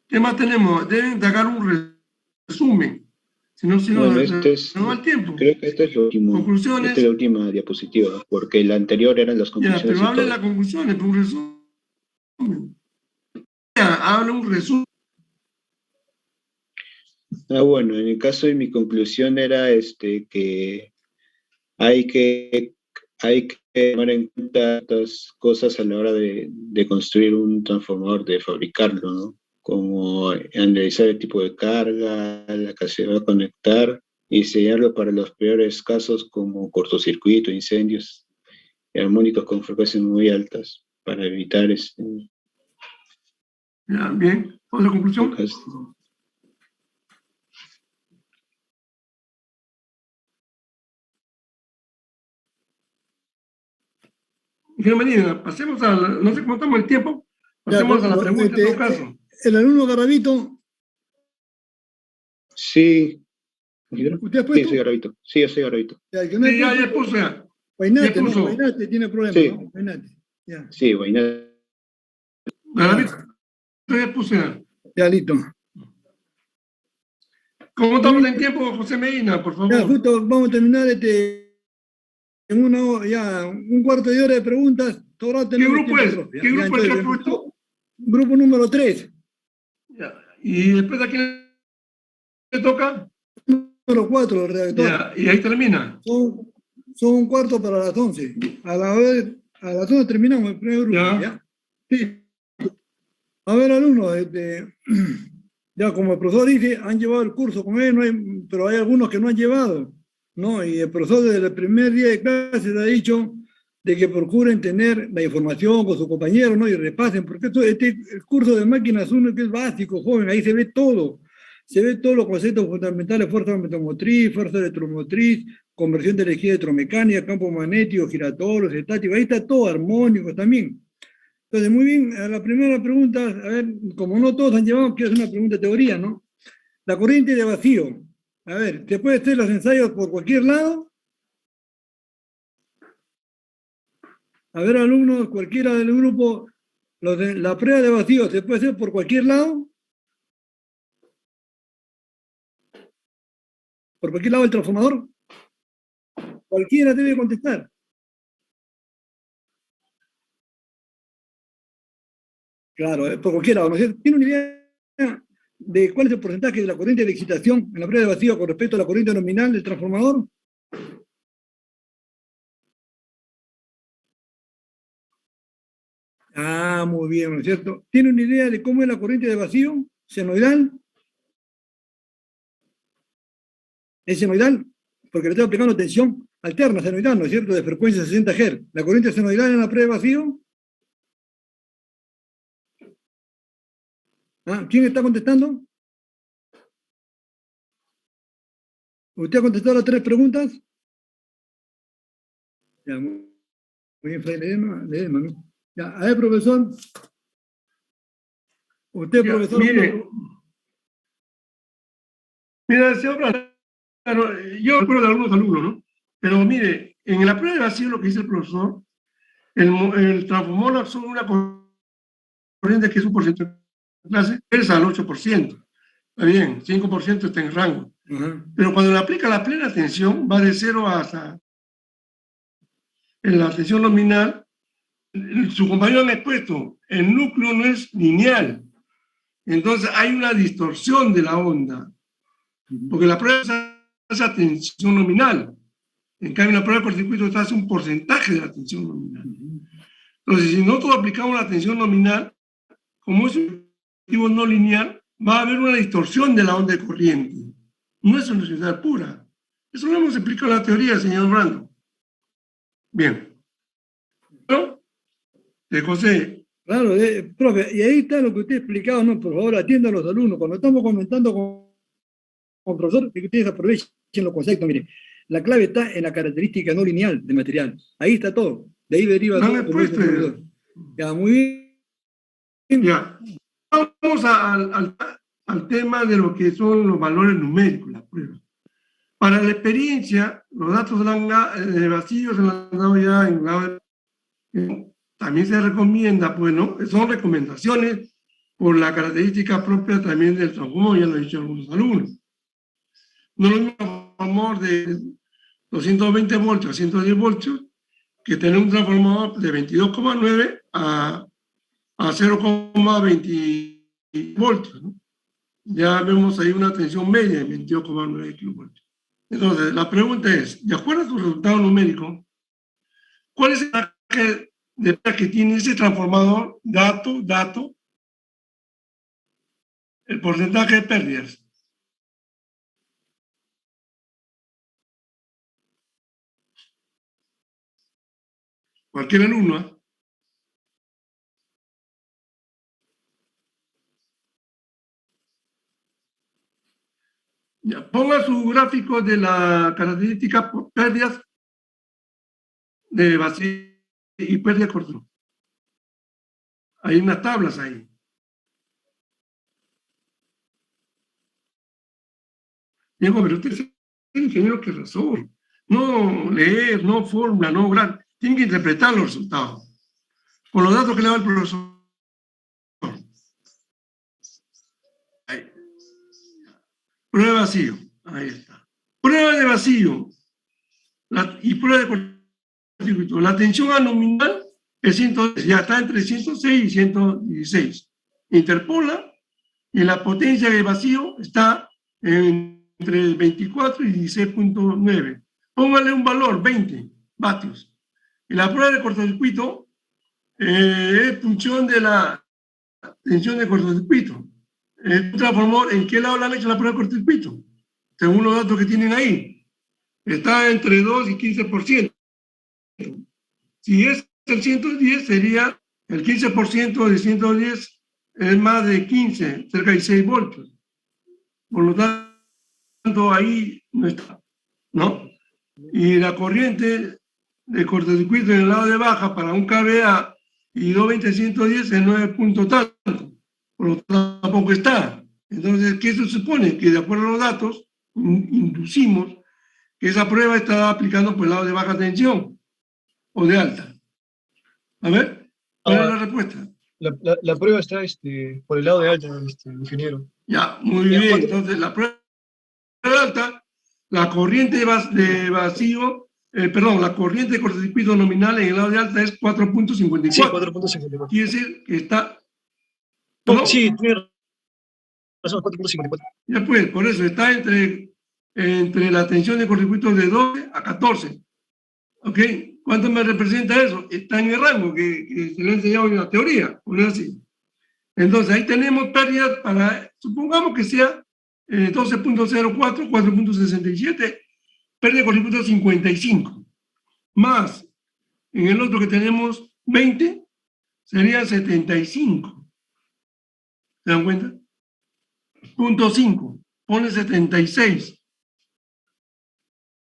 ¿Qué más tenemos? Deben sacar un resumen. Si no, no da tiempo. Creo que esta es la última. Conclusiones. Esta es la última diapositiva, porque la anterior eran las conclusiones. Ya, pero hable de las conclusiones, un resumen. Hable un resumen. Bueno, en el caso de mi conclusión era que hay que hay que tomar en cuenta estas cosas a la hora de construir un transformador, de fabricarlo, ¿no? Como analizar el tipo de carga, la que se va a conectar, y diseñarlo para los peores casos como cortocircuito, incendios y armónicos con frecuencias muy altas para evitar Ya, bien. ¿Otra conclusión? Ingeniero Medina, pasemos a, no sé cómo estamos el tiempo, pasemos a la pregunta en todo caso. El alumno Garavito, Sí. ¿usted ha Sí, puesto? soy Garavito. Sí, yo soy Garavito. Ya, el que no ha Sí, ya puesto, puse. Guainate, ya ¿no? puso. Guainate tiene problemas, Sí. ¿no? Guainate. Ya, Sí, Guainate. Garavito, ya puse. ya listo. ¿Cómo estamos en tiempo, José Medina, por Ya, favor? justo vamos a terminar en una hora, ya, un cuarto de hora de preguntas. Todo ¿Qué grupo es? ¿Qué grupo es que ha puesto? Grupo número 3. Ya. ¿Y después de aquí le toca? Número 4, el redactor. Ya. Y ahí termina. Son un cuarto para las 11. A las 11 terminamos el primer grupo. Ya. ¿Ya? Sí. A ver, alumnos, ya como el profesor dice, han llevado el curso con él, pero hay algunos que no han llevado, ¿no? Y el profesor desde el primer día de clase ha dicho de que procuren tener la información con sus compañeros, ¿no? Y repasen, porque el curso de máquinas 1 que es básico, joven, ahí se ve todo. Se ve todos los conceptos fundamentales: fuerza motomotriz, fuerza electromotriz, conversión de energía electromecánica, campo magnético, giratorio, estático, ahí está todo, armónico también. Entonces, muy bien, a la primera pregunta, a ver, como no todos han llevado, quiero hacer una pregunta de teoría, ¿no? La corriente de vacío. A ver, ¿te puede hacer los ensayos por cualquier lado? A ver, alumnos, cualquiera del grupo, la prueba de vacío, ¿se puede hacer por cualquier lado? ¿Por cualquier lado del transformador? Cualquiera debe contestar. Claro, por cualquier lado, ¿no es cierto? ¿Tiene una idea de cuál es el porcentaje de la corriente de excitación en la prueba de vacío con respecto a la corriente nominal del transformador? Ah, muy bien, ¿no es cierto? ¿Tiene una idea de cómo es la corriente de vacío senoidal? ¿Es senoidal? Porque le estoy aplicando tensión alterna senoidal, ¿no es cierto? De frecuencia 60 Hz. ¿La corriente senoidal en la prueba de vacío? ¿Ah? ¿Quién está contestando? ¿Usted ha contestado las 3 preguntas? Ya, muy bien, Fray Ledesma, ¿no? Ya, a ver, profesor. Usted, Ya, profesor. mire, señor Plata, yo recuerdo de algunos alumnos, ¿no? Pero mire, en la prueba de vacío, lo que dice el profesor, el transformador absorbe una corriente que es un porcentaje de clase, es al 8%. Está bien, 5% está en rango. Pero cuando le aplica la plena tensión, va de 0 hasta en la tensión nominal. Su compañero me ha expuesto, el núcleo no es lineal. Entonces hay una distorsión de la onda. Porque la prueba es esa tensión nominal. En cambio, la prueba de cortocircuito está hace un porcentaje de la tensión nominal. Entonces, si nosotros aplicamos la tensión nominal, como es un objetivo no lineal, va a haber una distorsión de la onda de corriente. No es una sociedad pura. Eso lo hemos explicado en la teoría, señor Brando. Bien. ¿No? José. Claro, profe, y ahí está lo que usted ha explicado, ¿no? Por favor, atienda a los alumnos. Cuando estamos comentando con el profesor, que ustedes aprovechen los conceptos. Mire, la clave está en la característica no lineal del material. Ahí está todo. De ahí deriva todo. Ya, muy bien. Ya. Vamos al tema de lo que son los valores numéricos, las pruebas. Para la experiencia, los datos de vacío se han dado ya en la... También se recomienda, pues, ¿no? Son recomendaciones por la característica propia también del transformador, ya lo han dicho algunos alumnos. No es lo mismo un transformador de 220 voltios a 110 voltios que tener un transformador de 22,9 a 0,20 voltios, ¿no? Ya vemos ahí una tensión media de 22,9 kilovoltios. Entonces, la pregunta es, de acuerdo a tu resultado numérico, ¿Cuál es el porcentaje de pérdida que tiene ese transformador? Dato. El porcentaje de pérdidas. Cualquier alumno, ¿eh? Ya, ponga su gráfico de la característica por pérdidas de vacío y pérdida corto. Hay unas tablas ahí. Diego, pero usted es el ingeniero que resuelve. No leer, no fórmula, no gran. Tiene que interpretar los resultados. Con los datos que le da el profesor. Ahí. Prueba de vacío. Ahí está. Prueba de vacío. Y prueba de cortocircuito. La tensión anominal es 110, ya está entre 106 y 116. Interpola y la potencia de vacío está entre 24 y 16.9. Póngale un valor, 20 vatios. Y la prueba de cortocircuito es función de la tensión de cortocircuito. El transformador, ¿en qué lado le han hecho la prueba de cortocircuito? Según los datos que tienen ahí. Está entre 2 y 15%. Si es el 110, sería el 15% de 110 es más de 15, cerca de 6 voltios. Por lo tanto, ahí no está, ¿no? Y la corriente de cortocircuito en el lado de baja para un KVA y 220-110 es 9 puntos tanto. Por lo tanto, tampoco está. Entonces, ¿qué se supone? Que de acuerdo a los datos, inducimos que esa prueba está aplicando por el lado de baja tensión o de alta. A ver, ¿cuál es la respuesta? La prueba está por el lado de alta, ingeniero. Ya, muy Ya, bien. ¿cuánto? Entonces, la prueba de alta, la corriente de vacío, la corriente de cortocircuito nominal en el lado de alta es 4.54. Sí, 4.54. Quiere decir que está... No, ¿no? sí, tiene razón, 4.54. Ya pues, por eso está entre la tensión de cortocircuito de 12 a 14. ¿Ok? ¿Cuánto me representa eso? Está en el rango que se le ha enseñado en la teoría, por así. Entonces, ahí tenemos pérdidas para, supongamos que sea 12.04, 4.67, pérdida de cortocircuito 55. Más, en el otro que tenemos 20, sería 75. ¿Se dan cuenta? Punto 5, pone 76.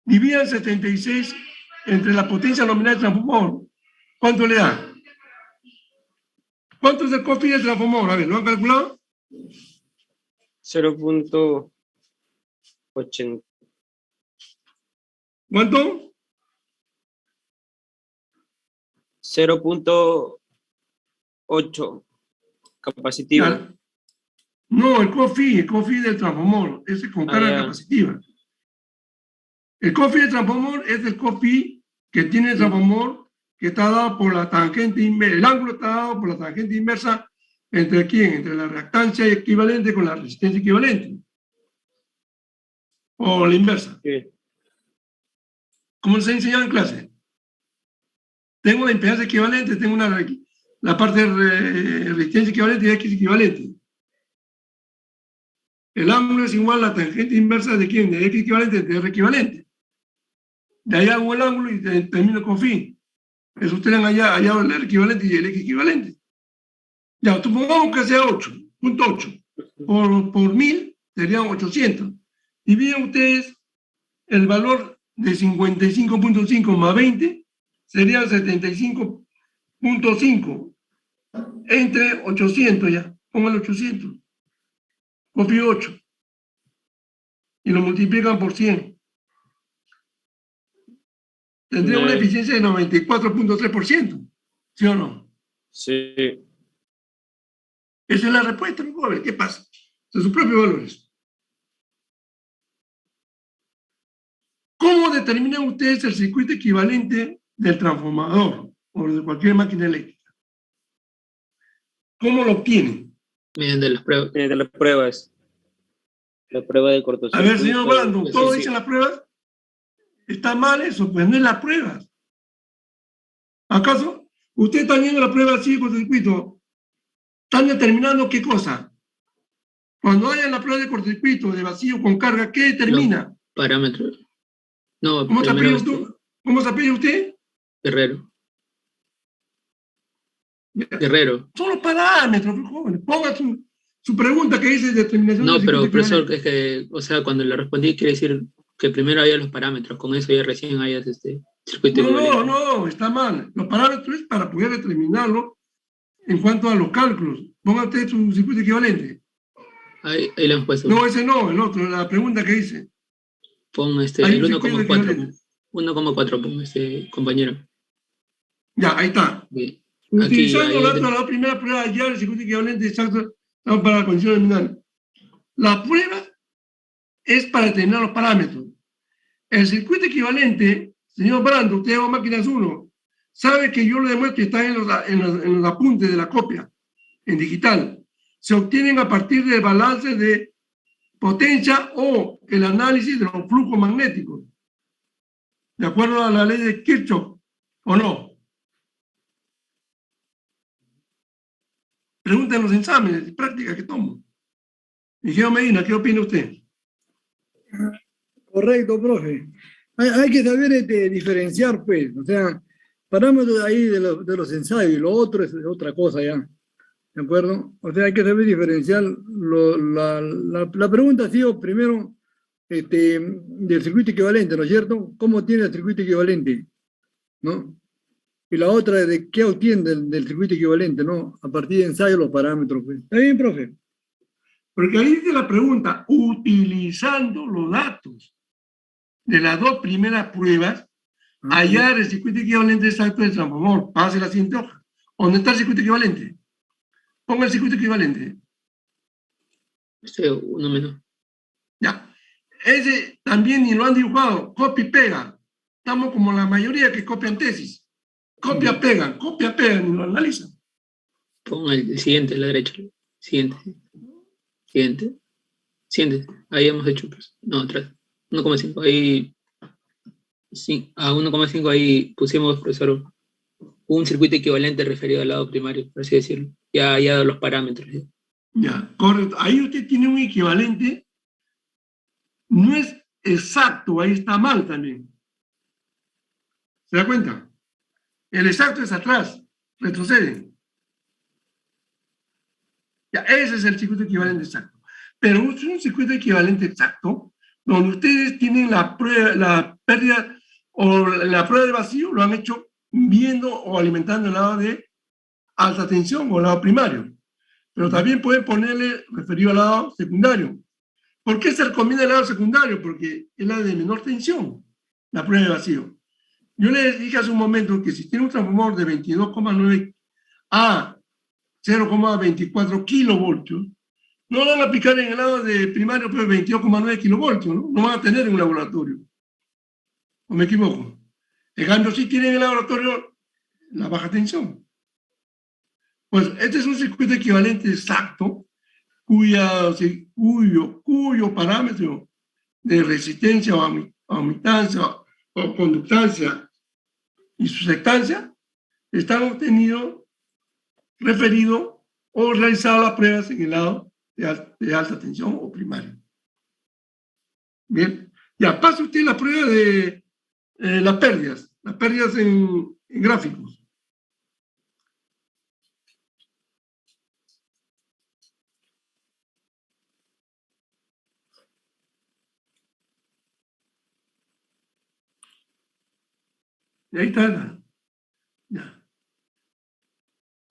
Dividan 76 entre la potencia nominal del transformador. ¿Cuánto le da? ¿Cuánto es el cofi del transformador? A ver, ¿lo han calculado? 0.80. ¿Cuánto? 0.8 capacitivo. Ya. No, el cofi del transformador, ese con carga ya. capacitiva. El cofi del transformador es el cofi que tiene el transformador que está dado por la tangente inversa. El ángulo está dado por la tangente inversa entre quién, entre la reactancia equivalente con la resistencia equivalente. O la inversa. Sí. Como les he enseñado en clase. Tengo la impedancia equivalente, tengo la parte de resistencia equivalente y X equivalente. El ángulo es igual a la tangente inversa de quién, de X equivalente, de R equivalente. De allá hago el ángulo y termino con phi. Eso ustedes allá el R equivalente y el X equivalente. Ya, supongamos que sea 8.8. Por 1000 serían 800. Dividen ustedes el valor de 55.5 más 20, sería 75.5 entre 800 ya. Pónganle 800. Copio 8. Y lo multiplican por 100. Tendría una eficiencia de 94.3%. ¿Sí o no? Sí. Esa es la respuesta, mi pobre. ¿Qué pasa? Son sus propios valores. ¿Cómo determinan ustedes el circuito equivalente del transformador o de cualquier máquina eléctrica? ¿Cómo lo obtienen? Mediante las pruebas. De las pruebas. La prueba de A cortocircuito. ver, señor Brandon, pues, ¿todos sí. dicen las pruebas? ¿Está mal eso? Pues no es las pruebas. ¿Acaso? Usted está viendo la prueba así de cortocircuito. ¿Están determinando qué cosa? Cuando haya la prueba de cortocircuito, de vacío con carga, ¿qué determina? Parámetros. No, ¿Cómo se primero apellida usted? ¿Cómo se apellida usted? Guerrero. Guerrero. Son los parámetros, pues, jóvenes. Ponga su pregunta que dice determinación No, del pero circuito profesor, equivalente. es que, o sea, cuando le respondí quiere decir que primero había los parámetros, con eso ya recién hayas circuito equivalente. No, está mal. Los parámetros es para poder determinarlo en cuanto a los cálculos. Ponga usted su circuito equivalente. Ahí le hemos puesto. No, ese no, el otro, la pregunta que hice. Pon Hay el un circuito 1,4. equivalente. 1,4, pon compañero. Ya, ahí está. Aquí, Utilizando ahí, los datos de la primera prueba, ya el circuito equivalente exacto para la condición nominal. La prueba es para determinar los parámetros. El circuito equivalente, señor Brando, usted haga máquinas 1, sabe que yo lo demuestro y está en los apuntes de la copia, en digital. Se obtienen a partir del balance de potencia o el análisis de los flujos magnéticos. ¿De acuerdo a la ley de Kirchhoff o no? Pregunten los exámenes de práctica que tomo. Ingeniero Medina, ¿qué opina usted? Correcto, profe. Hay que saber diferenciar, pues, o sea, parámetros ahí de los ensayos, y lo otro es otra cosa ya, ¿de acuerdo? O sea, hay que saber diferenciar. La pregunta ha sido primero del circuito equivalente, ¿no es cierto? ¿Cómo tiene el circuito equivalente? ¿No? Y la otra es de qué obtiene del circuito equivalente, ¿no? A partir de ensayos los parámetros, pues. ¿Está bien, profe? Porque ahí dice la pregunta, utilizando los datos de las dos primeras pruebas, hallar el circuito equivalente exacto del transformador. Pase la siguiente hoja. ¿Dónde está el circuito equivalente? Ponga el circuito equivalente. Uno menos. Ya. Ese también ni lo han dibujado. Copia y pega. Estamos como la mayoría que copian tesis. Copia, pegan, ni lo analizan. Pon el siguiente a la derecha. Siguiente. Ahí hemos hecho, pues. No, atrás. 1,5. Ahí. Sí, a 1,5 ahí pusimos, profesor, un circuito equivalente referido al lado primario, por así decirlo. Ya los parámetros. ¿Sí? Ya, correcto. Ahí usted tiene un equivalente. No es exacto, ahí está mal también. ¿Se da cuenta? El exacto es atrás, retrocede. Ya, ese es el circuito equivalente exacto. Pero es un circuito equivalente exacto donde ustedes tienen la pérdida o la prueba de vacío, lo han hecho viendo o alimentando el lado de alta tensión o el lado primario. Pero también pueden ponerle referido al lado secundario. ¿Por qué se recomienda el lado secundario? Porque es la de menor tensión, la prueba de vacío. Yo les dije hace un momento que si tiene un transformador de 22,9 a 0,24 kilovoltios, no van a aplicar en el lado de primario pues 22,9 kilovoltios, ¿no? No van a tener en un laboratorio. ¿O me equivoco? En cambio, sí tienen en el laboratorio la baja tensión. Pues este es un circuito equivalente exacto cuyo parámetro de resistencia o admitancia o conductancia y susceptancia están obtenidos, referidos o realizados las pruebas en el lado de alta tensión o primario. Bien, ya pasa usted la prueba de las pérdidas en gráficos. Y ahí está. Ya.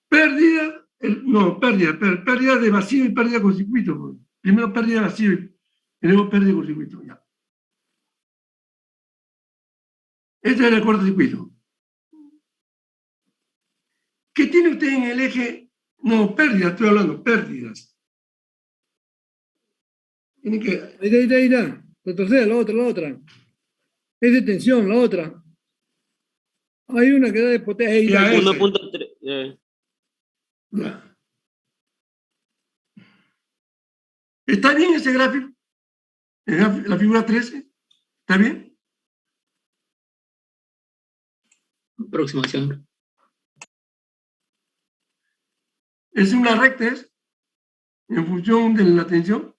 Pérdida de vacío y pérdida con circuito. Primero pérdida de vacío y luego pérdida con circuito. Ya. Este es el cortocircuito. ¿Qué tiene usted en el eje? No, pérdidas, estoy hablando, pérdidas. Tiene que... Ahí está. Retrocede, la otra. Es de tensión, la otra. Hay una que da de potencia. Ya, 1.3. Ya. ¿Está bien ese gráfico? La figura 13. ¿Está bien? Aproximación. ¿Es una recta en función de la tensión?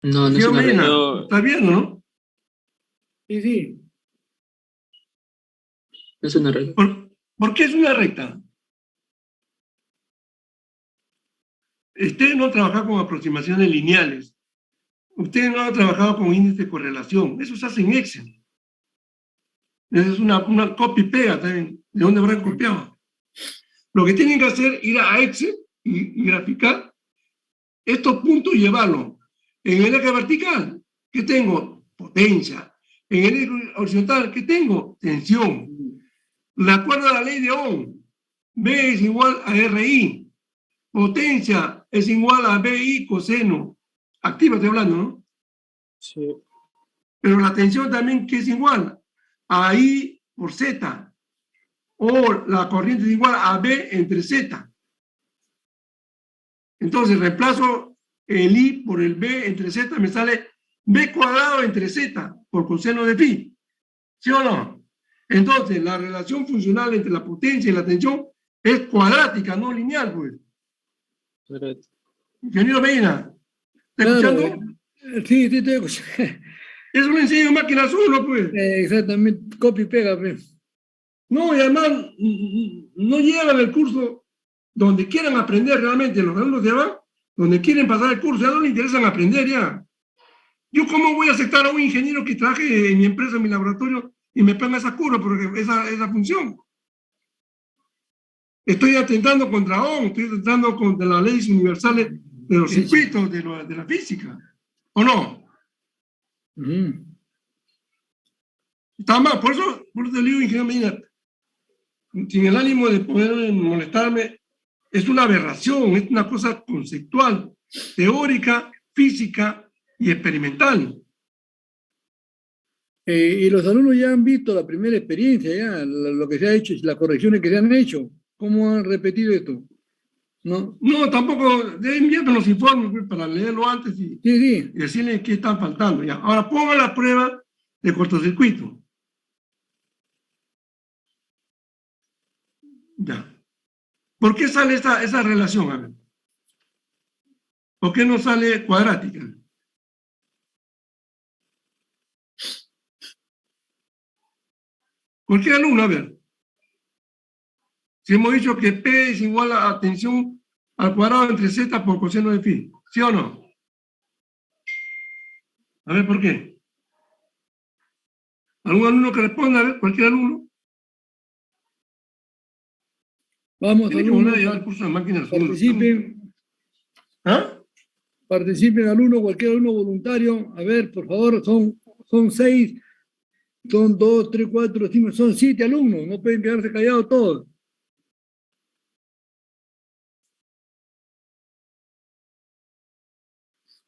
No, no ¿Sí, es una Medina? recta. No. ¿Está viendo, no? Sí, sí. No es una recta. ¿Por qué es una recta? Usted no trabaja con aproximaciones lineales. Usted no ha trabajado con índice de correlación. Eso se hace en Excel. Esa es una copia y pega también. ¿De dónde habrán copiado? Lo que tienen que hacer es ir a Excel y graficar estos puntos y llevarlos. En el eje vertical, ¿qué tengo? Potencia. En el eje horizontal, ¿qué tengo? Tensión. De acuerdo a la ley de Ohm, B es igual a RI. Potencia es igual a BI coseno. Activa estoy hablando, ¿no? Sí. Pero la tensión también, ¿qué es igual? A I por Z. O la corriente es igual a B entre Z. Entonces reemplazo el I por el B entre Z, me sale B cuadrado entre Z por coseno de phi. ¿Sí o no? Entonces la relación funcional entre la potencia y la tensión es cuadrática, no lineal, pues. Ingeniero Medina, ¿está Claro, escuchando? sí, sí, estoy escuchando. Eso lo enseño en máquina azul, pues. Exactamente, copia y pega, pues. No, y además no llevan el curso donde quieran aprender realmente, los alumnos de abajo, donde quieren pasar el curso, ya no les interesan aprender ya. Yo cómo voy a aceptar a un ingeniero que trabaje en mi empresa, en mi laboratorio, y me ponga esa curva, porque esa función. Estoy atentando contra OHM, estoy atentando contra las leyes universales de los circuitos, de la física. ¿O no? Está mal, por eso te digo, ingeniero Medina, sin el ánimo de poder molestarme, es una aberración, es una cosa conceptual, teórica, física y experimental. Y los alumnos ya han visto la primera experiencia, ya, lo que se ha hecho, las correcciones que se han hecho. ¿Cómo han repetido esto? ¿No? No, tampoco, deben enviarme los informes pues, para leerlo antes y Sí. decirles qué están faltando. Ya. Ahora ponga la prueba de cortocircuito. Ya. ¿Por qué sale esa relación? A ver. ¿Por qué no sale cuadrática? Cualquier alumno, a ver. Si hemos dicho que P es igual a tensión al cuadrado entre Z por coseno de phi. ¿Sí o no? A ver, ¿por qué? ¿Algún alumno que responda? A ver, cualquier alumno. Vamos, Tiene que alumnos, volver a llevar el curso de máquinas. participen. ¿Ah? Participen, alumnos, cualquier alumno voluntario. A ver, por favor, son 6, son 2, 3, 4, 5, son 7 alumnos. No pueden quedarse callados todos.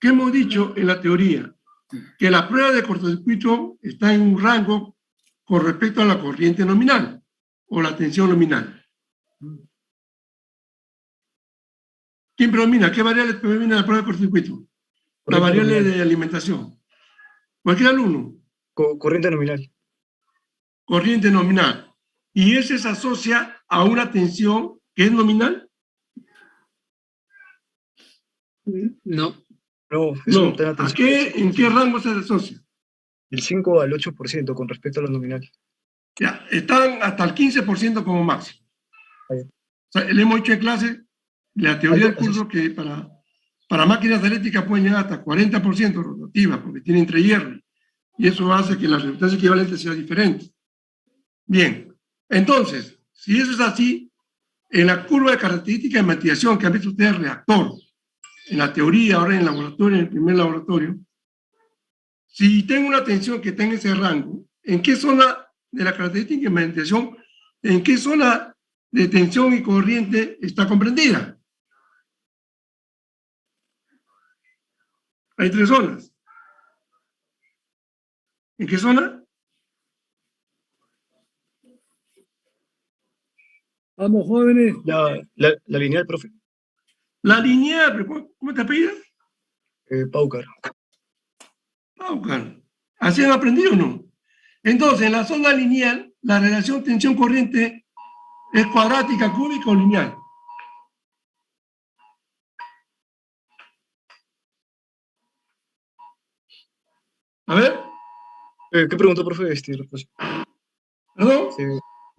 ¿Qué hemos dicho en la teoría? Que la prueba de cortocircuito está en un rango con respecto a la corriente nominal o la tensión nominal. ¿Quién predomina? ¿Qué variable predomina en la prueba de cortocircuito? La variable de alimentación. Cualquier alumno. Corriente nominal. Corriente nominal. Y ese se asocia a una tensión que es nominal. No. No, es No. una ¿A tensión qué, del en qué 5%. rango se asocia? Del 5 al 8% con respecto a lo nominal. Ya, están hasta el 15% como máximo. Ahí. O sea, le hemos dicho en clase, la teoría del curso, que para máquinas eléctricas pueden llegar hasta 40% rotativa, porque tiene entre hierro. Y eso hace que la resistencia equivalente sea diferente. Bien, entonces, si eso es así, en la curva de características de matización que han visto ustedes, reactor, en la teoría, ahora en el laboratorio, en el primer laboratorio, si tengo una tensión que tenga ese rango, ¿en qué zona de la característica de matización, en qué zona de tensión y corriente está comprendida? Hay 3 zonas. ¿En qué zona? Vamos, jóvenes. La lineal, profe. La lineal, pero ¿cómo te apellidas? Paucar. Paucar. ¿Así han aprendido o no? Entonces, en la zona lineal, la relación tensión-corriente es cuadrática, cúbica o lineal. A ver, ¿Qué preguntó, profe? ¿perdón?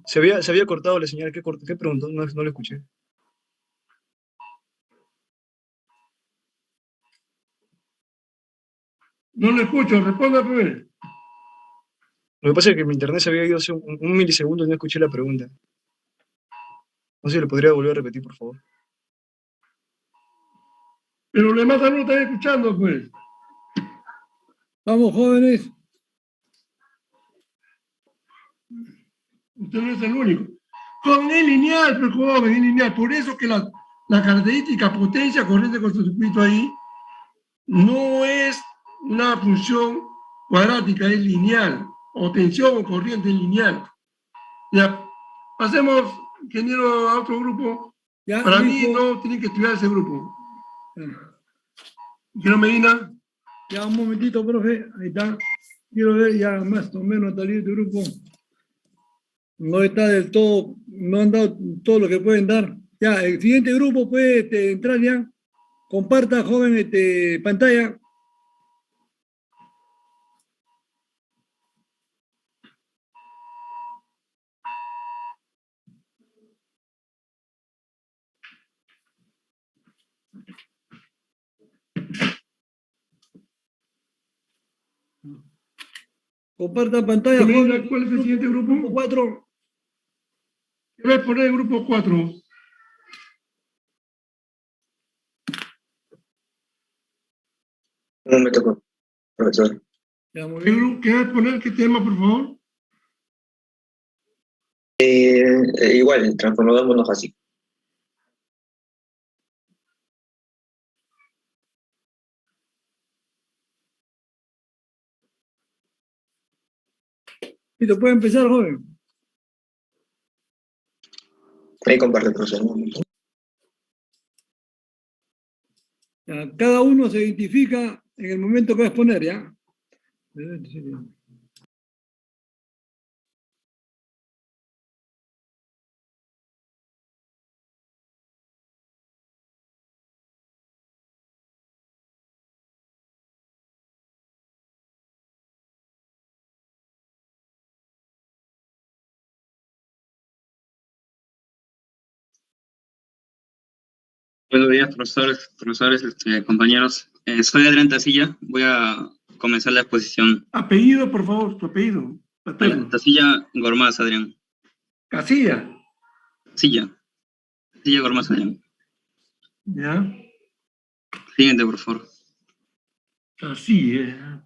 Se había cortado la señal. ¿Qué preguntó? No lo escuché. No lo escucho, responda primero. Lo que pasa es que mi internet se había ido hace un milisegundo y no escuché la pregunta. No sé si le podría volver a repetir, por favor. Pero los demás no lo están escuchando, pues. Vamos, jóvenes. Usted no es el único. Joven, es lineal, pero joven, es lineal. Por eso que la característica potencia corriente cortocircuito ahí no es una función cuadrática, es lineal. O tensión o corriente es lineal. Ya, pasemos, ingeniero, a otro grupo. Ya, Para listo. mí no tienen que estudiar ese grupo. Ah, Ingeniero Medina, ya, un momentito, profe. Ahí está. Quiero ver ya más o menos tal vez este grupo. No está del todo, no han dado todo lo que pueden dar. Ya, el siguiente grupo puede entrar ya. Comparta, joven, pantalla. Comparta pantalla, Medina, joven. ¿cuál es el siguiente grupo? 4. ¿Qué va a poner el grupo 4? Un momento, profesor. Ya, muy ¿Qué, bien. qué va a poner? ¿Qué tema, por favor? Igual, transformador monofásico. Listo, puede empezar, joven. Ahí comparte, profesor. Ya, cada uno se identifica en el momento que va a exponer, ¿ya? Buenos días, profesores, compañeros. Soy Adrián Tacilla. Voy a comenzar la exposición. Apellido, por favor, tu apellido. Paterno. Tacilla Gormaz, Adrián. Casilla. Tacilla Gormaz, Adrián. ¿Ya? Siguiente, por favor. Casilla.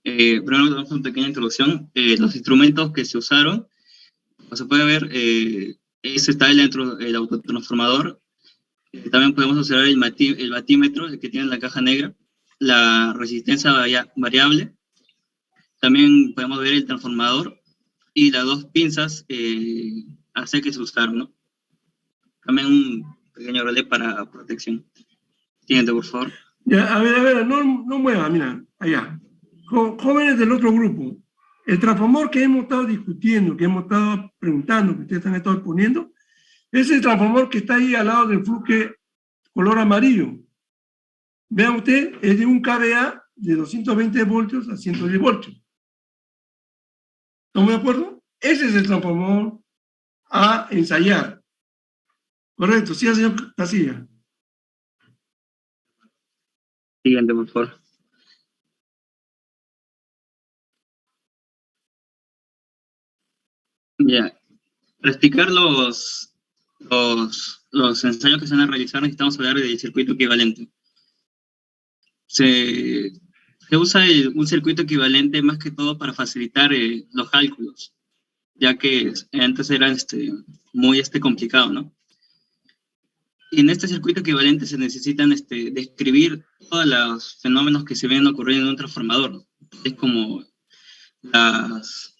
Primero damos una pequeña introducción. Los instrumentos que se usaron, como se puede ver, ese está dentro del autotransformador. También podemos observar el batímetro que tiene la caja negra, la resistencia variable. También podemos ver el transformador y las dos pinzas AC que se usaron, ¿no? También un pequeño relé para protección. Siguiente, por favor. Ya, a ver, no mueva, mira, allá. Jóvenes del otro grupo, el transformador que hemos estado discutiendo, que hemos estado preguntando, que ustedes han estado exponiendo, es el transformador que está ahí al lado del fluke color amarillo. Vean ustedes, es de un kVA de 220 voltios a 110 voltios. ¿Estamos de acuerdo? Ese es el transformador a ensayar. Correcto, sí, señor Casilla. Siguiente, por favor. Ya. Para explicar los ensayos que se van a realizar, necesitamos hablar del circuito equivalente. Se usa un circuito equivalente más que todo para facilitar los cálculos, ya que antes era muy complicado, ¿no? Y en este circuito equivalente se necesitan describir todos los fenómenos que se ven ocurriendo en un transformador. Es como las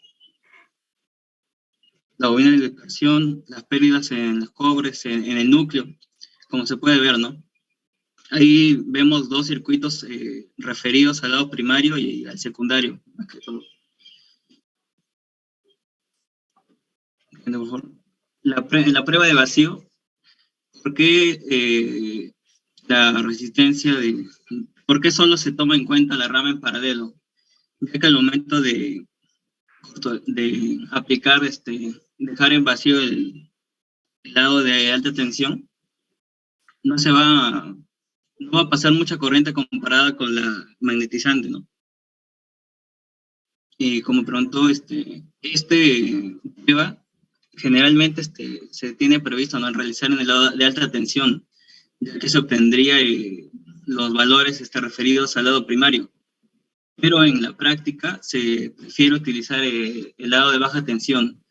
bobinas de dispersión, las pérdidas en los cobres, en el núcleo, como se puede ver, ¿no? Ahí vemos dos circuitos referidos al lado primario y al secundario, más que todo. Por favor. En la prueba de vacío, ¿por qué la resistencia ¿por qué solo se toma en cuenta la rama en paralelo? ya que al momento de aplicar, dejar en vacío el lado de alta tensión, no va a pasar mucha corriente comparada con la magnetizante, ¿no? Y como preguntó, prueba generalmente se tiene previsto, ¿no?, realizar en el lado de alta tensión, ya que se obtendría los valores referidos al lado primario. Pero en la práctica se prefiere utilizar el lado de baja tensión,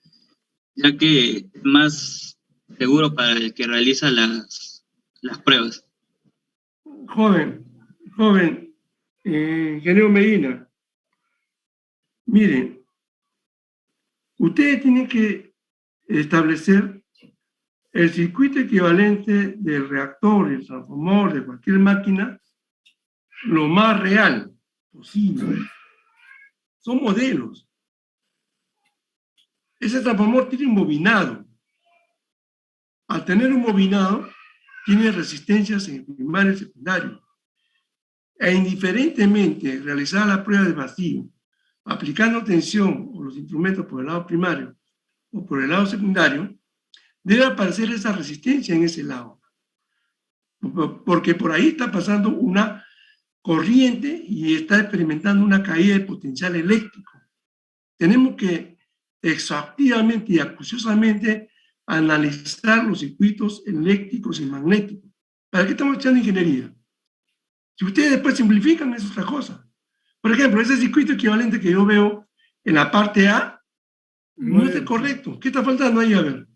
ya que es más seguro para el que realiza las pruebas. Joven, ingeniero Medina, miren, ustedes tienen que establecer el circuito equivalente del reactor, el transformador, de cualquier máquina, lo más real posible. Son modelos. Ese transformador tiene un bobinado. Al tener un bobinado, tiene resistencias en el primario y secundario. E indiferentemente realizar la prueba de vacío, aplicando tensión o los instrumentos por el lado primario o por el lado secundario, debe aparecer esa resistencia en ese lado. Porque por ahí está pasando una corriente y está experimentando una caída de potencial eléctrico. Tenemos que exhaustivamente y acuciosamente analizar los circuitos eléctricos y magnéticos. ¿Para qué estamos echando ingeniería? Si ustedes después simplifican, es otra cosa. Por ejemplo, ese circuito equivalente que yo veo en la parte A no es el correcto. ¿Qué está faltando ahí? A ver.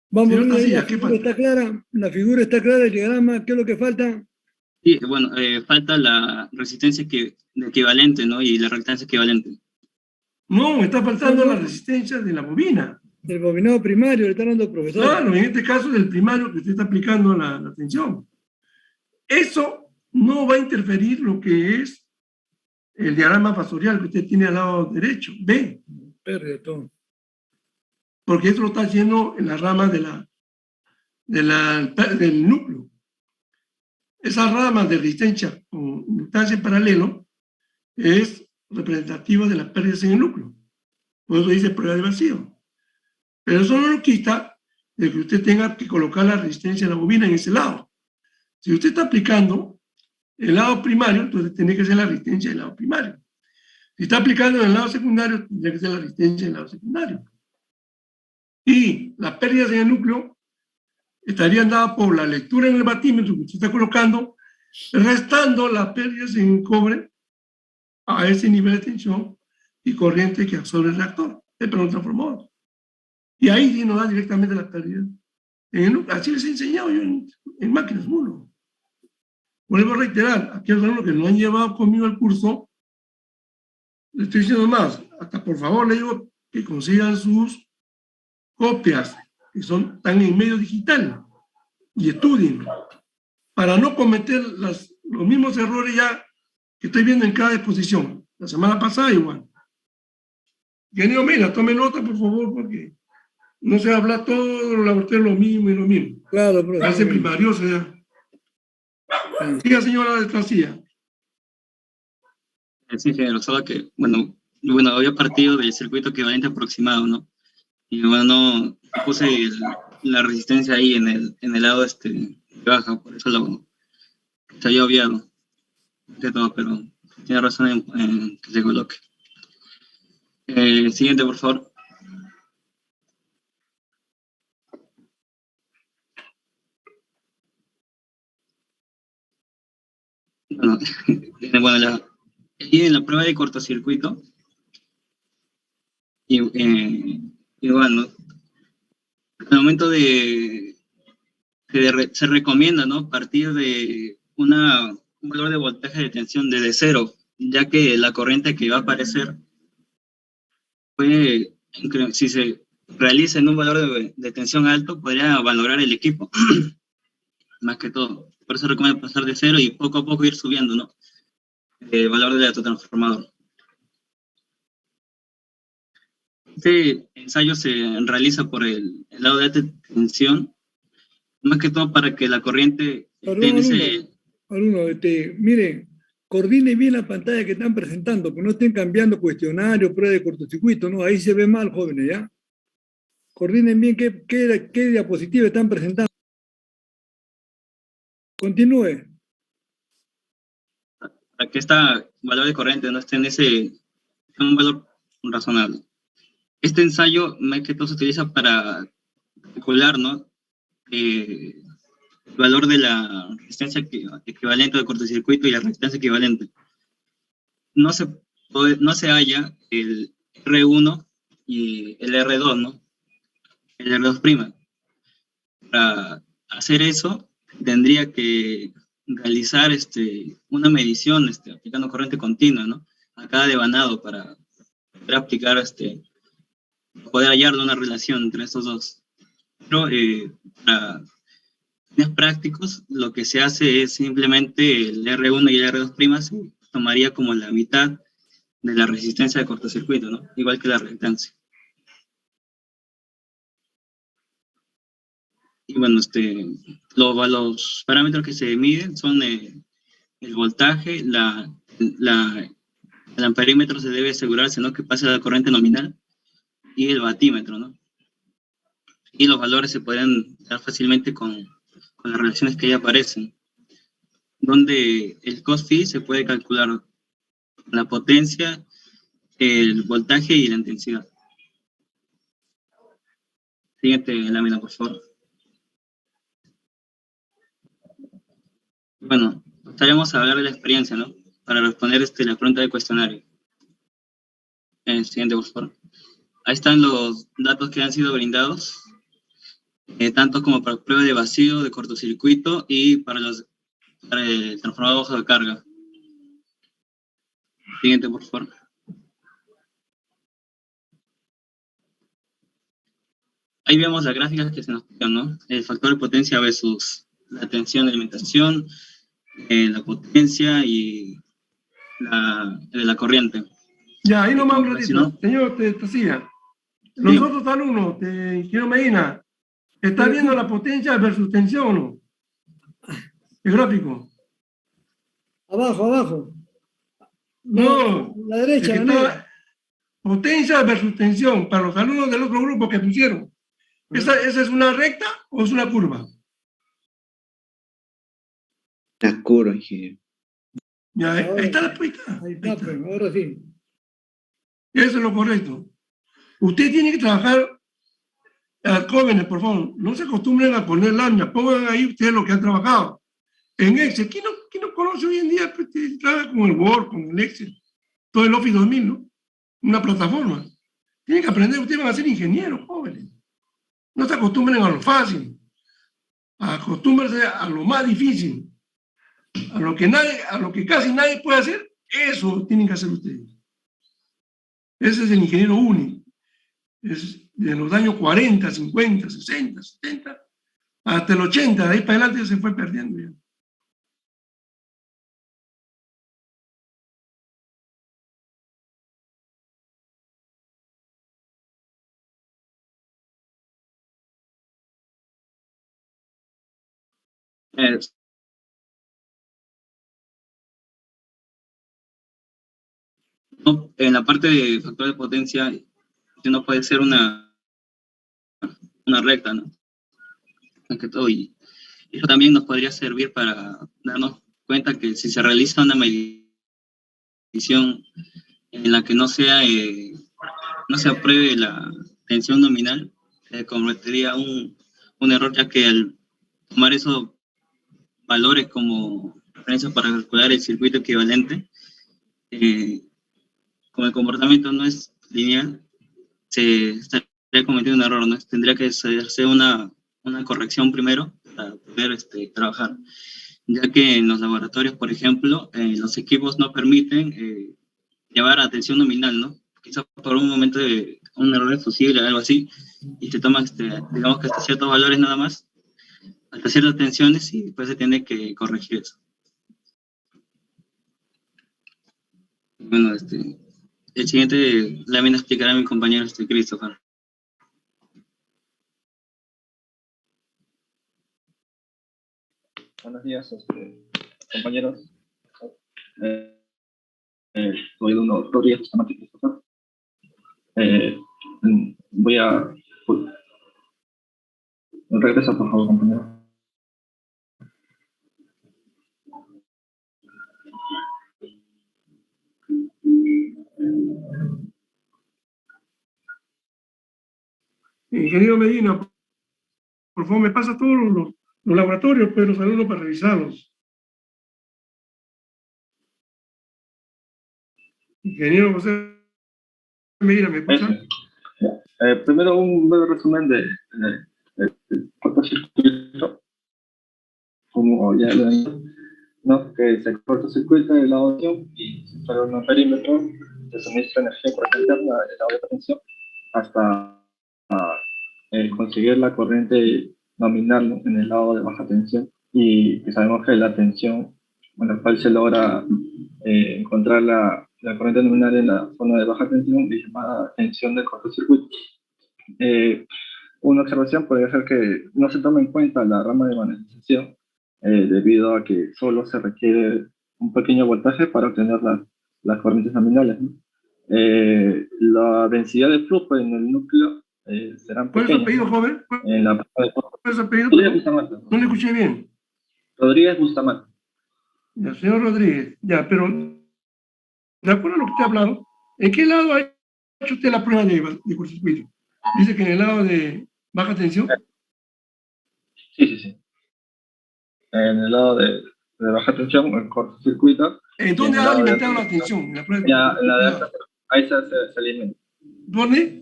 Vamos, Señor la Tancilla, ¿qué figura falta? está clara, la figura está clara, el diagrama, ¿qué es lo que falta? Sí, bueno, falta la resistencia equivalente, ¿no? Y la reactancia equivalente. No, está faltando la resistencia de la bobina. Del bobinado primario, le está dando el profesor. Claro, en este caso del primario que usted está aplicando la tensión. Eso no va a interferir lo que es el diagrama fasorial que usted tiene al lado derecho, B. Perfecto. Porque eso lo está haciendo en la rama del núcleo. Esa rama de resistencia con inductancia en paralelo es representativa de las pérdidas en el núcleo. Por eso dice prueba de vacío. Pero eso no lo quita de que usted tenga que colocar la resistencia de la bobina en ese lado. Si usted está aplicando el lado primario, entonces tiene que ser la resistencia del lado primario. Si está aplicando en el lado secundario, tendría que ser la resistencia del lado secundario. Y las pérdidas en el núcleo estarían dadas por la lectura en el batímetro que usted está colocando, restando las pérdidas en el cobre a ese nivel de tensión y corriente que absorbe el reactor, el transformador. Y ahí sí nos da directamente las pérdidas. Así les he enseñado yo en máquinas 1. Vuelvo a reiterar, aquellos alumnos que no han llevado conmigo el curso, les estoy diciendo más, hasta por favor les digo que consigan sus copias, que están en medio digital, y estudien, para no cometer los mismos errores ya que estoy viendo en cada exposición. La semana pasada igual. Ingeniero Mena, tome nota, por favor, porque no se habla todo los laboratorios lo mismo y lo mismo. Claro, profesor. Hace primarioso ya. Diga, señora de Tancilla. Sí, ingeniero, solo que, bueno, había partido del circuito equivalente aproximado, ¿no? Y bueno, puse la resistencia ahí en el lado de baja, por eso se había obviado de todo, pero tiene razón en que se coloque. Siguiente, por favor. Bueno, aquí en la prueba de cortocircuito, igual, ¿no? Al momento se recomienda, ¿no?, partir de un valor de voltaje de tensión desde 0, ya que la corriente que va a aparecer si se realiza en un valor de tensión alto, podría valorar el equipo, más que todo. Por eso recomiendo pasar de 0 y poco a poco ir subiendo, ¿no?, el valor del autotransformador. Este ensayo se realiza por el lado de alta tensión, más que todo para que la corriente esté en ese... alumno, miren, coordinen bien la pantalla que están presentando, que no estén cambiando cuestionario, prueba de cortocircuito, no, ahí se ve mal, jóvenes, ¿ya? Coordinen bien qué diapositiva están presentando. Continúe. Para que este valor de corriente no esté en un valor razonable. Este ensayo, más que todo, se utiliza para calcular, ¿no? El valor de la resistencia equivalente del cortocircuito y la resistencia equivalente. No se halla el R1 y el R2, ¿no? El R2'. Para hacer eso, tendría que realizar una medición aplicando corriente continua, ¿no? A cada devanado para poder aplicar, poder hallar una relación entre estos dos. Pero para fines prácticos, lo que se hace es simplemente el R1 y el R2' se tomaría como la mitad de la resistencia de cortocircuito, ¿no? Igual que la reactancia. Y bueno, los parámetros que se miden son el voltaje, el amperímetro se debe asegurarse, ¿no? Que pase la corriente nominal, y el batímetro, ¿no? Y los valores se pueden dar fácilmente con las relaciones que ya aparecen, donde el cos-phi se puede calcular la potencia, el voltaje y la intensidad. Siguiente lámina, por favor. Bueno, pasaremos a hablar de la experiencia, ¿no? Para responder la pregunta del cuestionario. Siguiente, por favor. Ahí están los datos que han sido brindados, tanto como para prueba de vacío, de cortocircuito y para el transformador bajo de carga. Siguiente, por favor. Ahí vemos las gráficas que se nos piden, ¿no? El factor de potencia versus la tensión de alimentación, la potencia y la corriente. Ya, ahí nomás un ratito. Señor Tacía, los otros alumnos, ingeniero Medina, ¿está viendo la potencia versus tensión o no? El gráfico. Abajo. No, la derecha, el que está potencia versus tensión para los alumnos del otro grupo que pusieron. ¿Esa es una recta o es una curva? La curva, ingeniero. Ya, ahí está la respuesta. Ahí está, pues, ahora sí. Eso es lo correcto. Usted tiene que trabajar, jóvenes, por favor, no se acostumbren a poner láminas, pongan ahí ustedes lo que han trabajado. En Excel, ¿quién no conoce hoy en día? Pues, trabaja con el Word, con el Excel, todo el Office 2000, ¿no? Una plataforma. Tienen que aprender, ustedes van a ser ingenieros, jóvenes. No se acostumbren a lo fácil, acostúmbrense a lo más difícil, a lo que casi nadie puede hacer, eso tienen que hacer ustedes. Ese es el ingeniero único. Es de los años 40, 50, 60, 70, hasta el 80, de ahí para adelante se fue perdiendo ya. No, en la parte de factor de potencia, no puede ser una recta, ¿no? Más que todo, y eso también nos podría servir para darnos cuenta que si se realiza una medición en la que no se apruebe la tensión nominal, cometería un error, ya que al tomar esos valores como referencia para calcular el circuito equivalente, como el comportamiento no es lineal, se estaría cometiendo un error, ¿no? Tendría que hacerse una corrección primero para poder trabajar, ya que en los laboratorios, por ejemplo, los equipos no permiten llevar a tensión nominal, ¿no? Quizás por un momento de un error fusible o algo así, y te toman, digamos que hasta ciertos valores nada más, hasta ciertas tensiones, y después se tiene que corregir eso. Bueno, el siguiente lámina explicará a mi compañero Christopher. Buenos días. compañeros. Soy Bruno Rodríguez, Bustamante Christopher. Voy a... Regresa, por favor, compañero. Ingeniero Medina, por favor, me pasa todos los laboratorios, pues los alumnos para revisarlos. Ingeniero José Medina, ¿me escucha? Primero un breve resumen de cortocircuito, como ya lo han, ¿no? Que se cortocircuita el lado de acción y se instala un perímetro, se suministra energía corriente interna del lado de potencia hasta conseguir la corriente nominal en el lado de baja tensión, y que sabemos que la tensión con la cual se logra encontrar la corriente nominal en la zona de baja tensión es llamada tensión del cortocircuito. Una observación podría ser que no se toma en cuenta la rama de magnetización debido a que solo se requiere un pequeño voltaje para obtener las corrientes nominales, ¿no? La densidad de flujo en el núcleo serán ¿Cuál es su pequeñas. apellido, joven? En la ¿Cuál es su apellido? Rodríguez Bustamante. No le escuché bien. Rodríguez Bustamante. Ya, señor Rodríguez, ya, pero de acuerdo a lo que usted ha hablado, ¿en qué lado ha hecho usted la prueba de cortocircuito? Dice que en el lado de baja tensión. Sí. En el lado de baja tensión, el cortocircuito. ¿En dónde ha alimentado la tensión? En la prueba en la de alta, ahí se alimenta. ¿Dónde?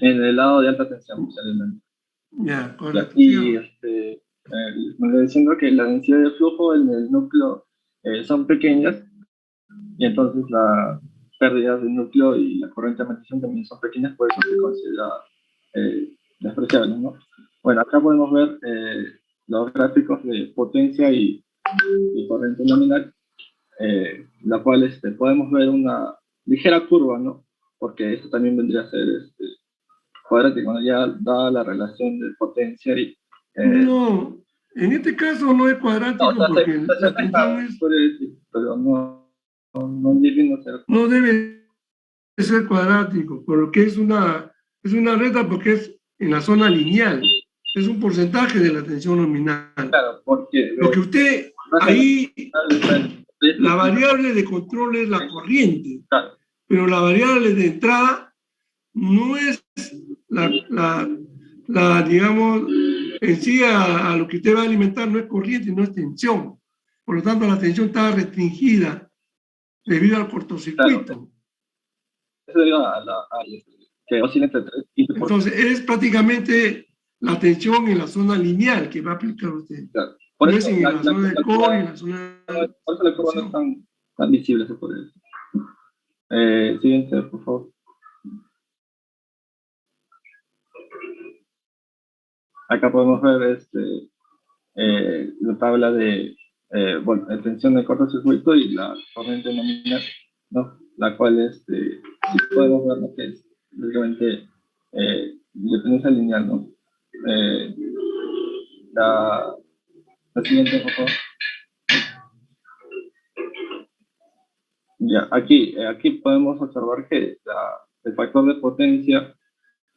En el lado de alta tensión se alimenta. Ya, correcto. Y me voy diciendo que la densidad de flujo en el núcleo son pequeñas, y entonces las pérdidas del núcleo y la corriente de magnetización también son pequeñas, por eso se considera despreciable, ¿no? Bueno, acá podemos ver los gráficos de potencia y corriente nominal, la cual podemos ver una ligera curva, ¿no? Porque esto también vendría a ser cuadrático, ¿no? Ya dada la relación de potencia y... no, en este caso no es cuadrático, no, porque la tensión es... Pero no debe ser... No debe ser cuadrático, porque es una recta, porque es en la zona lineal. Es un porcentaje de la tensión nominal. Claro, porque... Lo que usted... Ahí, la variable de control es la corriente, claro, pero la variable de entrada no es digamos, en sí a lo que usted va a alimentar no es corriente, no es tensión. Por lo tanto, la tensión está restringida debido al cortocircuito. Claro. Eso debido a que oscila entre 3 y 15%. Entonces, es prácticamente la tensión en la zona lineal que va a aplicar usted. Claro. Por eso, en la zona del core y en la zona... Por eso la curva no es tan visible, se puede decir. Siguiente, por favor. Acá podemos ver la tabla de tensión del cortocircuito y la corriente nominal, ¿no? La cual sí podemos ver lo que es básicamente dependencia lineal, ¿no? La siguiente, por favor. Ya, aquí podemos observar que el factor de potencia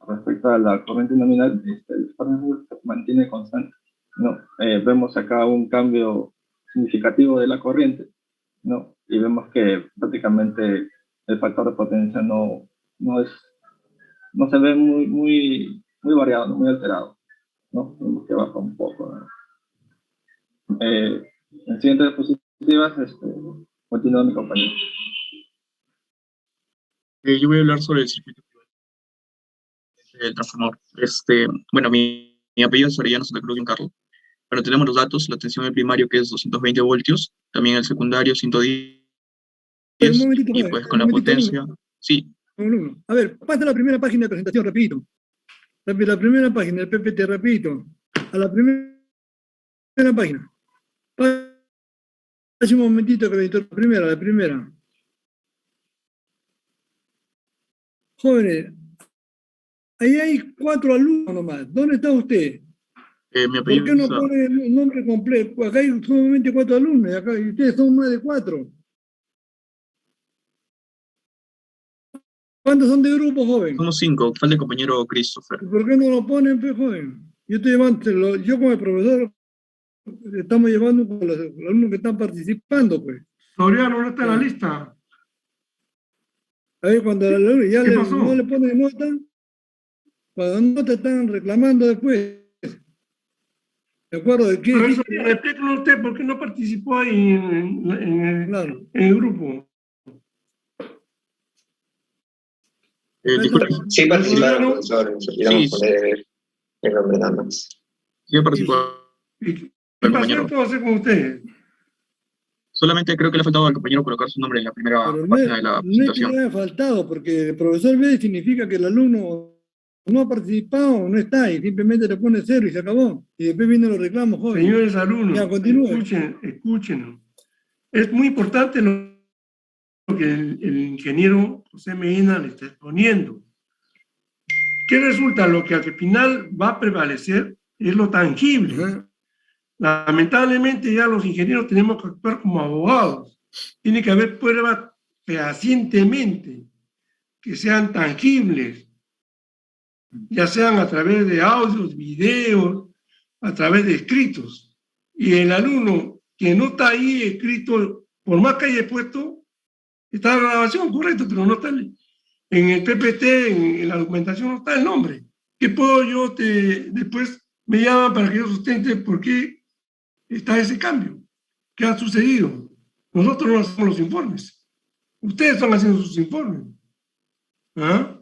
respecto a la corriente nominal, el factor se mantiene constante, ¿no? Vemos acá un cambio significativo de la corriente, ¿no? Y vemos que prácticamente el factor de potencia no se ve muy variado, ¿no? Muy alterado, ¿no? Vemos que baja un poco, ¿no? En siguientes diapositivas, continúa mi compañero. Yo voy a hablar sobre el circuito del transformador. Bueno, mi apellido es Orellano Santa Cruz Giancarlo. Bueno, tenemos los datos, la tensión del primario que es 220 voltios, también el secundario 110, y pues con la potencia, sí. A ver, pasa la primera página de presentación, rapidito. La primera página del PPT, rapidito. A la primera página. Pase un momentito, que la primera. Jóvenes, ahí hay 4 alumnos nomás. ¿Dónde está usted? Mi apellido ¿Por qué no es, pone el nombre completo? Pues acá hay solamente 4 alumnos y acá, y ustedes son más de 4. ¿Cuántos son de grupo, joven? somos 5, falta el compañero Christopher. ¿Y por qué no lo ponen, pues, joven? Yo estoy llevando, yo como el profesor, estamos llevando con los alumnos que están participando, pues. Soriano no está en la lista. A ver, cuando el alumno ya ¿Qué le, pasó? no le ponen nota, cuando no te están reclamando después. ¿De acuerdo? ¿De qué? Profesor, explíquenos usted por qué no participó ahí Claro. en el grupo. Disculpe, Sí participaron, Soriano, profesor. Nos olvidamos Sí. poner el nombre nada más. sí he participado ¿y qué el pasó compañero. entonces con usted? Solamente creo que le ha faltado al compañero colocar su nombre en la primera Pero página de la no es que presentación. le haya faltado, porque el profesor B significa que el alumno no ha participado, no está, y simplemente le pone 0 y se acabó. Y después vienen los reclamos, joven. Señores alumnos, Ya, continúe. escuchen. Es muy importante lo que el ingeniero José Medina le está exponiendo. ¿Qué resulta? Lo que al final va a prevalecer es lo tangible. Ajá. Lamentablemente ya los ingenieros tenemos que actuar como abogados. Tiene que haber pruebas fehacientemente que sean tangibles, ya sean a través de audios, videos, a través de escritos. Y el alumno que no está ahí escrito, por más que haya puesto, está la grabación, correcto, pero no está en el PPT, en la documentación no está el nombre. ¿Qué puedo yo después me llaman para que yo sustente por qué está ese cambio? ¿Qué ha sucedido? Nosotros no hacemos los informes. Ustedes están haciendo sus informes. ¿Ah?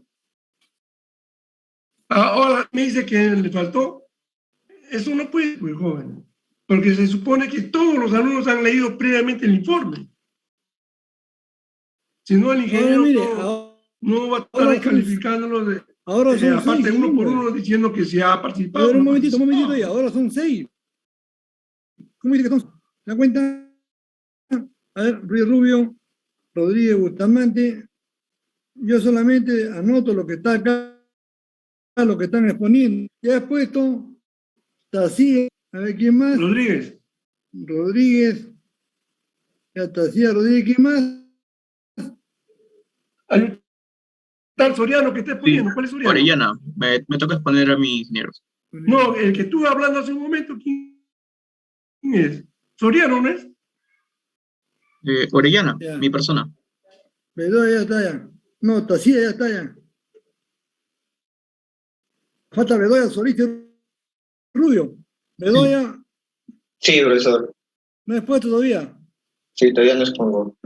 Ahora me dice que le faltó. Eso no puede, pues, joven. Porque se supone que todos los alumnos han leído previamente el informe. Si no, el ingeniero Ahora, mire, no va a estar ahora ahí son- calificándolo de, ahora son aparte 6 uno por alumnos. uno diciendo que se ha A participado. ver, un no ha momentito, participado. y ahora son 6. ¿Cómo dice que son? ¿Se da cuenta? A ver, Ruiz Rubio, Rodríguez Bustamante, yo solamente anoto lo que está acá, lo que están exponiendo. Ya he puesto Tacía, a ver quién más. Rodríguez. Rodríguez, ya Tacía, Rodríguez, ¿quién más? Hay un tal Soriano que está Sí, exponiendo. ¿Cuál es Soriano? Orellana, me toca exponer a mis ingenieros. No, el que estuve hablando hace un momento, ¿quién es? Soriano, ¿no es? Orellana, Ya. mi persona. Bedoya ya está ya. No, Tacía ya está ya. Falta Bedoya, Solís y Rubio. Bedoya Sí, profesor. no es puesto todavía. Sí, todavía no expongo.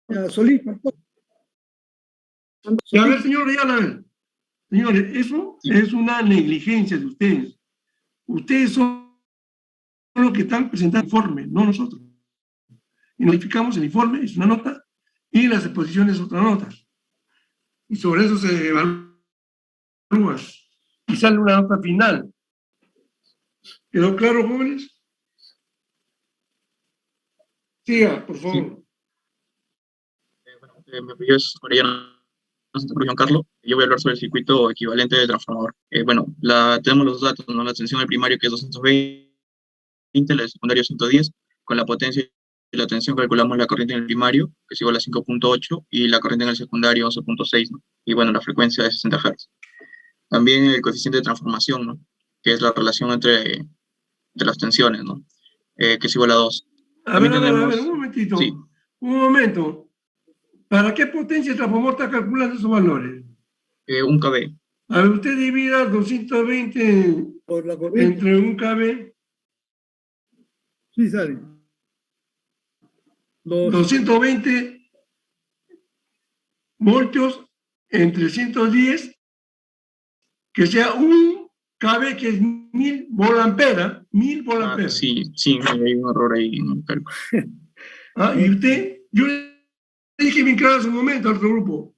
Ya, Solís tampoco. Y a ver, señor Ayala, a ver. Señores, eso es una negligencia de ustedes. Ustedes son los que están presentando el informe, no nosotros. Y notificamos el informe, es una nota, y las exposiciones es otra nota. Y sobre eso se evalúa. Y sale una nota final. ¿Quedó claro, jóvenes? Siga, por favor. Mi apellido es Orellana Santa Cruz Carlos. Yo voy a hablar sobre el circuito equivalente de transformador. Tenemos los datos, ¿no? La tensión del primario que es 220, la del secundario 110, con la potencia y la tensión calculamos la corriente en el primario, que es igual a 5.8, y la corriente en el secundario 11.6, ¿no? Y bueno, la frecuencia de 60 Hz. También el coeficiente de transformación, ¿no? Que es la relación entre las tensiones, ¿no? Que es igual a 2. A ver, un momentito. Sí. Un momento. ¿Para qué potencia el transformador está calculando esos valores? 1 kV. A ver, usted divida 220 por la corriente. Entre 1 kV. Sí, sale. 220 voltios entre 110, que sea 1 kV, que es 1000 volamperas. 1000 volamperas. Sí, hay un error ahí en el cálculo. Y usted, yo le dije bien claro hace un momento al otro grupo,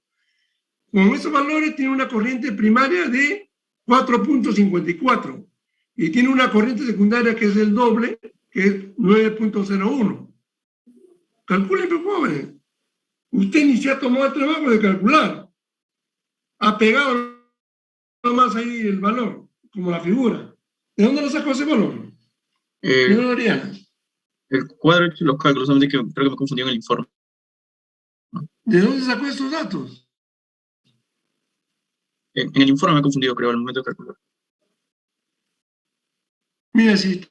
con esos valores tiene una corriente primaria de 4.54 y tiene una corriente secundaria que es el doble, que es 9.01. Calculen, pues, jóvenes. Usted ni se ha tomado el trabajo de calcular. Ha pegado nomás ahí el valor, como la figura. ¿De dónde lo sacó ese valor? ¿De Eh, dónde lo harían? el cuadro y los cálculos, solamente que creo que me confundí en el informe. ¿De dónde sacó estos datos? En el informe me he confundido, creo, al momento de calcular. Mira, si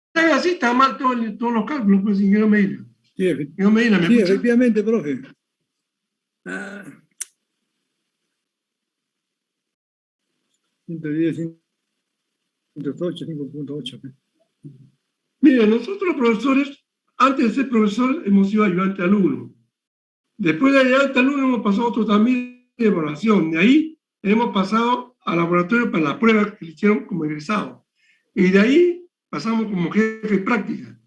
están así, están mal todos los cálculos, pues, ingeniero Medina. Sí, Ingeniero Medina, ¿me sí, escucha? efectivamente, profe. Ah, 110, 108, 5.8. Mira, nosotros los profesores, antes de ser profesor, hemos sido ayudante alumno. Después de ayudante alumno hemos pasado a otro también de evaluación. De ahí hemos pasado al laboratorio para la prueba que le hicieron como egresado. Y de ahí pasamos como jefe de práctica.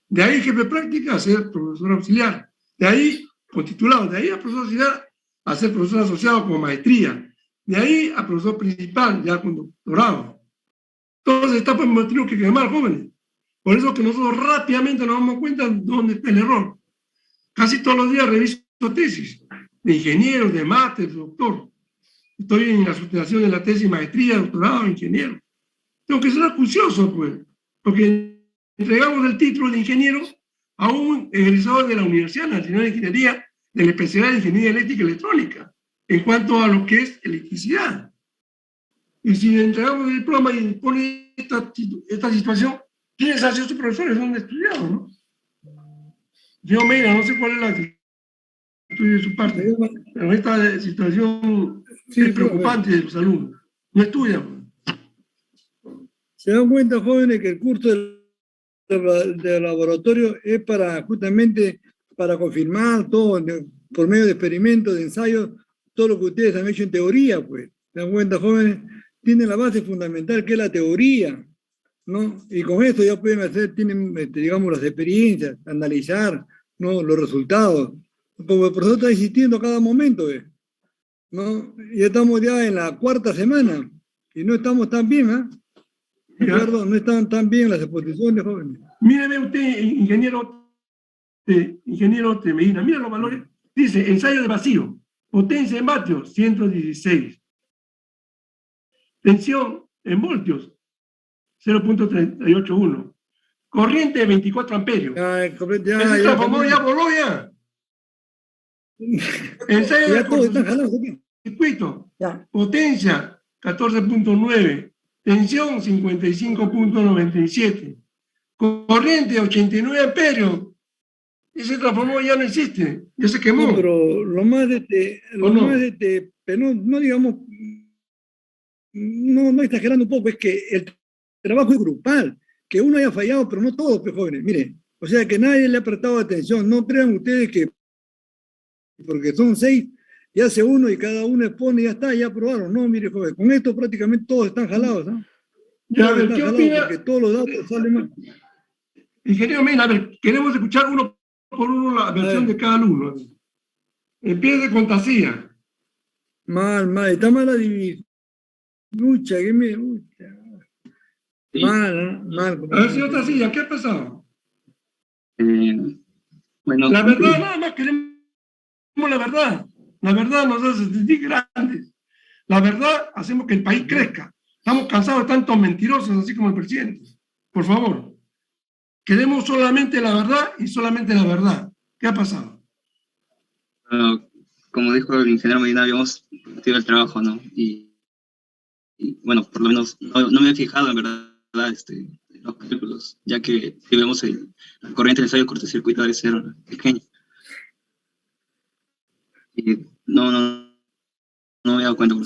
De ahí jefe de práctica a ser profesor auxiliar. De ahí titulado. De ahí a profesor auxiliar a ser profesor asociado como maestría. De ahí a profesor principal, ya con doctorado. Todas las etapas hemos tenido que quemar, jóvenes. Por eso que nosotros rápidamente nos damos cuenta de dónde está el error. Casi todos los días reviso tesis de ingeniero, de máster, de doctor. Estoy en la sustentación de la tesis, maestría, doctorado, ingeniero. Tengo que ser acucioso, pues, porque entregamos el título de ingeniero a un egresado de la Universidad Nacional de Ingeniería, de la especialidad de Ingeniería Eléctrica y Electrónica, en cuanto a lo que es electricidad. Y si entregamos el diploma y pone esta situación, ¿quiénes han sido sus profesores? ¿Dónde han estudiado, no? Yo, mira, no sé cuál es la actitud de su parte, pero esta situación es preocupante de los alumnos. No estudian. Se dan cuenta, jóvenes, que el curso del laboratorio es para justamente para confirmar todo por medio de experimentos, de ensayos, todo lo que ustedes han hecho en teoría, pues. Se dan cuenta, jóvenes, tienen la base fundamental que es la teoría, ¿no? Y con esto ya pueden hacer, tienen, digamos, las experiencias, analizar, ¿no? Los resultados. Como el profesor está insistiendo a cada momento, ¿no? Ya estamos ya en la 4ª semana y no estamos tan bien, ¿ah? Ricardo, no están tan bien las exposiciones, jóvenes. Míreme usted, ingeniero Medina, mira los valores. Dice, ensayo de vacío, potencia en vatios, 116. Tensión en voltios, 0.381. Corriente de 24 amperios. Ese transformador ya voló ya. Ensayo de cortocircuito, potencia 14.9, tensión 55.97, corriente 89 amperios. Ese transformador ya no existe, ya se quemó. No, pero lo más pero no digamos, no exagerando un poco, es que el trabajo es grupal, que uno haya fallado, pero no todos, pues, jóvenes, miren, o sea que nadie le ha prestado atención, no crean ustedes que porque son 6, y hace uno y cada uno expone y ya está, ya aprobaron. No, mire, joven, con esto prácticamente todos están jalados, ¿no? Ya, a ver, ¿qué opina? Porque todos los datos salen mal. Ingeniero Mena, a ver, queremos escuchar uno por uno la versión de cada alumno. Empiece con Tacía. Mal, está mala división. Lucha, que me... Mal. A ver, señor Tacía, ¿qué ha pasado? Bueno, la verdad, nada más queremos la verdad. La verdad nos hace sentir grandes. La verdad hacemos que el país crezca. Estamos cansados de tantos mentirosos, así como el presidente. Por favor. Queremos solamente la verdad y solamente la verdad. ¿Qué ha pasado? Como dijo el ingeniero Medina, habíamos metido el trabajo, ¿no? Y bueno, por lo menos no me he fijado en verdad los cálculos, ya que si vemos la corriente del ensayo de cortocircuito debe ser pequeña. Y no me había dado cuenta. No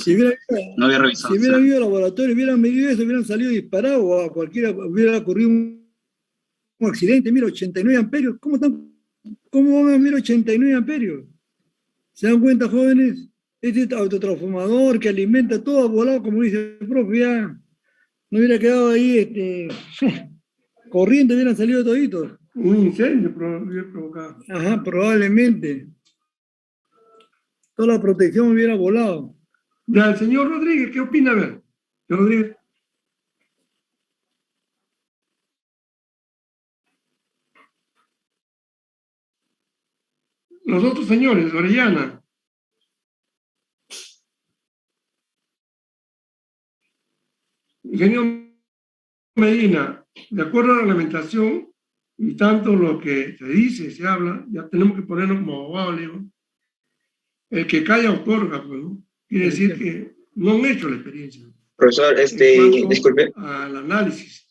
había revisado. Si hubiera habido laboratorio, hubieran medido eso, hubieran salido disparados, o a cualquiera hubiera ocurrido un accidente. Mira, 89 amperios. ¿Cómo van a medir 89 amperios? ¿Se dan cuenta, jóvenes? Este autotransformador que alimenta todo volado, como dice el profe, ya no hubiera quedado ahí, corriente, hubieran salido toditos. Un incendio hubiera provocado. Ajá, probablemente. Toda la protección hubiera volado. Ya, el señor Rodríguez, ¿qué opina? A ver, señor Rodríguez. Los otros señores, Orellana. Ingeniero Medina, de acuerdo a la reglamentación y tanto lo que se dice, se habla, ya tenemos que ponernos como abogados, le digo, el que calla otorga, pues, ¿no? Quiere decir que no han hecho la experiencia. Profesor, disculpe, Al análisis.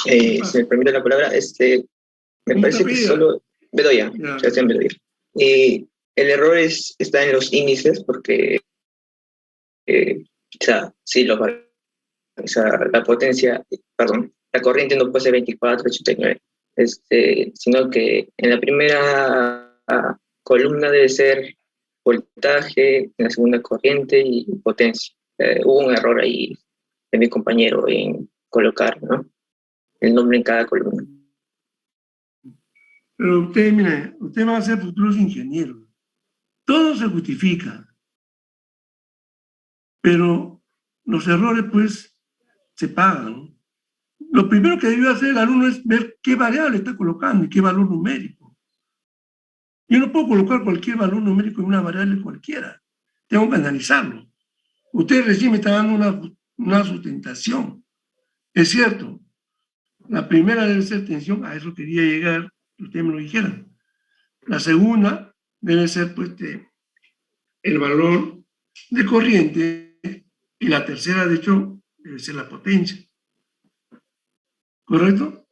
si me permite la palabra, me parece que solo Bedoya, Sebastián Bedoya. Y el error está en los índices porque, o sea, sí, la potencia, perdón, la corriente no puede ser 24, 89, sino que en la primera columna debe ser voltaje, en la segunda corriente y potencia. Hubo un error ahí de mi compañero en colocar, ¿no?, el nombre en cada columna. Pero usted, mire, usted va a ser futuros ingenieros. Todo se justifica. Pero los errores, pues, se pagan, ¿no? Lo primero que debió hacer el alumno es ver qué variable está colocando y qué valor numérico. Yo no puedo colocar cualquier valor numérico en una variable cualquiera. Tengo que analizarlo. Usted recién me está dando una sustentación. Es cierto, la primera debe ser tensión, a eso quería llegar, que usted me lo dijera. La segunda debe ser, pues, el valor de corriente, y la tercera, de hecho, debe ser la potencia. ¿Correcto?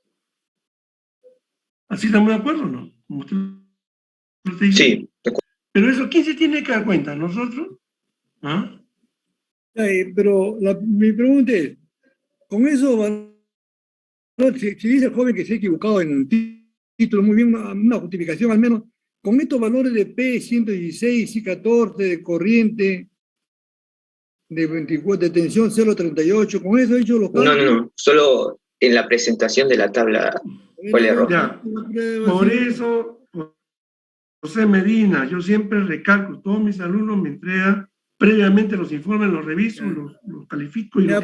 ¿Así estamos de acuerdo o no? Como usted dice. Sí. Pero eso, ¿quién se tiene que dar cuenta? ¿Nosotros? ¿Ah? Pero mi pregunta es, con eso, si dice el joven que se ha equivocado en un título, muy bien, una justificación al menos, con estos valores de P116, I14, de corriente, de 24, de tensión 0.38, con eso he hecho los cálculos. No, solo en la presentación de la tabla fue el error. Ya. Por eso, José Medina, yo siempre recalco, todos mis alumnos me entregan previamente los informes, los reviso, los califico y le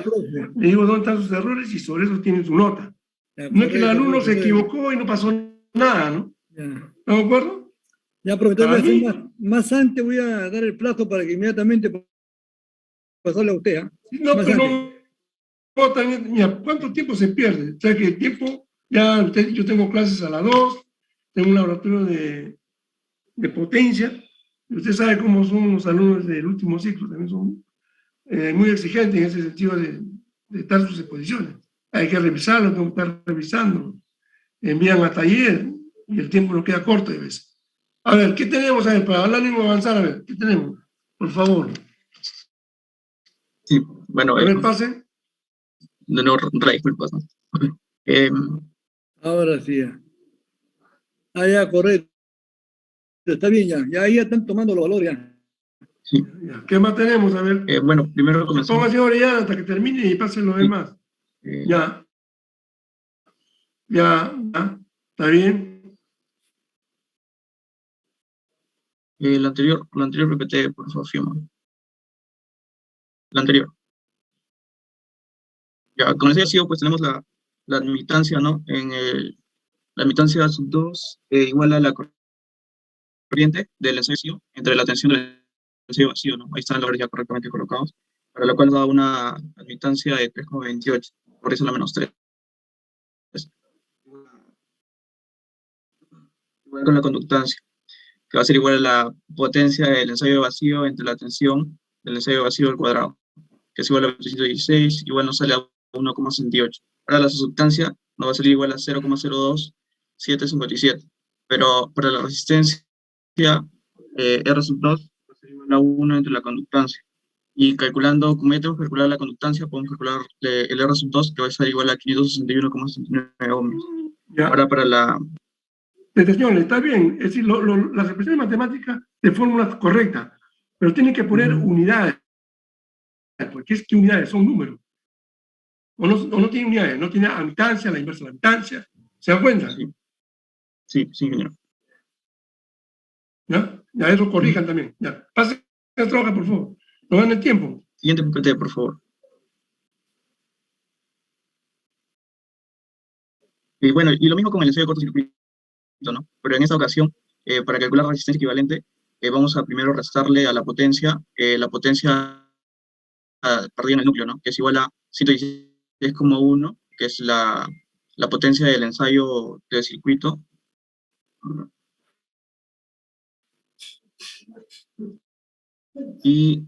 digo dónde están sus errores y sobre eso tienen su nota. No es que el alumno se equivocó y no pasó nada, ¿no? ¿Estamos de acuerdo? Ya, profesor, voy a hacer más antes, voy a dar el plazo para que inmediatamente pasarle a usted. No, pero no, mira, ¿cuánto tiempo se pierde? O sea que el tiempo, yo tengo clases a las 2, tengo un laboratorio de potencia, y usted sabe cómo son los alumnos del último ciclo, también son muy exigentes en ese sentido de estar sus exposiciones. Hay que revisarlo, tengo que estar revisando, envían a taller y el tiempo nos queda corto de veces. A ver, ¿qué tenemos? A ver, para hablar y avanzar, a ver, ¿qué tenemos? Por favor. Sí, bueno. A ver, pase. No, disculpas, ¿no? Ahora sí, ya. Ya, correcto. Está bien, ya están tomando los valores, ya. Sí. ¿Qué más tenemos? A ver. Bueno, primero comenzamos. Póngase ahora ya hasta que termine y pasen los demás. Ya. ¿Está bien? La anterior PPT, por favor, firma. La anterior. Ya, con ese sido, pues tenemos la admitancia, ¿no? La admitancia sub 2 igual a la corriente del ensayo vacío entre la tensión del ensayo vacío, ¿no? Ahí están los valores ya correctamente colocados, para lo cual da una admitancia de 3,28, por eso la menos 3. Igual con la conductancia, que va a ser igual a la potencia del ensayo vacío entre la tensión del ensayo vacío al cuadrado, que es igual a 216, igual nos sale a 1,68. Ahora la substancia nos va a salir igual a 0,02757, pero para la resistencia R sub 2 va a ser igual a 1 entre la conductancia. Y calculando, como ya tenemos que calcular la conductancia, podemos calcular el R sub 2, que va a ser igual a 561,69 ohmios. Ahora para la... Detención, está bien, es decir, las expresiones matemáticas de fórmulas correctas, pero tienen que poner unidades, porque es que unidades son números. O no tiene unidades, no tiene admitancia, la inversa de la admitancia. ¿Se dan cuenta? Sí, ingeniero. ¿Ya? Ya eso corrijan también. Ya. Pasen a trabajar, por favor. No dan el tiempo. Siguiente PPT, por favor. Y bueno, y lo mismo con el ensayo de cortocircuito, ¿no? Pero en esta ocasión, para calcular la resistencia equivalente, vamos a primero restarle a la potencia perdida en el núcleo, ¿no? Que es igual a 116,1, que es la potencia del ensayo de circuito. Y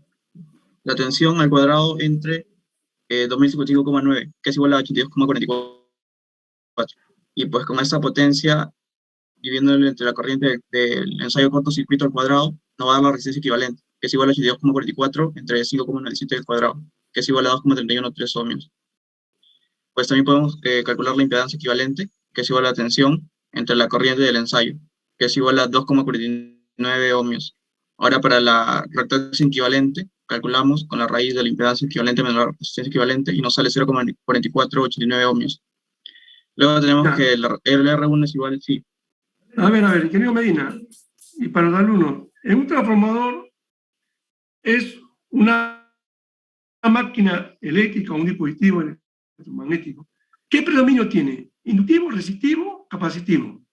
la tensión al cuadrado entre 2055,9, que es igual a 82,44. Y pues con esta potencia, dividiéndole entre la corriente del ensayo cortocircuito al cuadrado, nos va a dar la resistencia equivalente, que es igual a 82,44 entre 5,97 al cuadrado, que es igual a 2,3113 ohmios. Pues también podemos calcular la impedancia equivalente, que es igual a la tensión entre la corriente del ensayo, que es igual a 2,49 ohmios. Ahora para la reactancia equivalente, calculamos con la raíz de la impedancia equivalente menos la resistencia equivalente y nos sale 0,4489 ohmios. Luego tenemos que el R1 es igual, sí. A ver, ingeniero Medina, y para los alumnos, en un transformador es una máquina eléctrica, un dispositivo electromagnético. ¿Qué predominio tiene? ¿Inductivo, resistivo, capacitivo?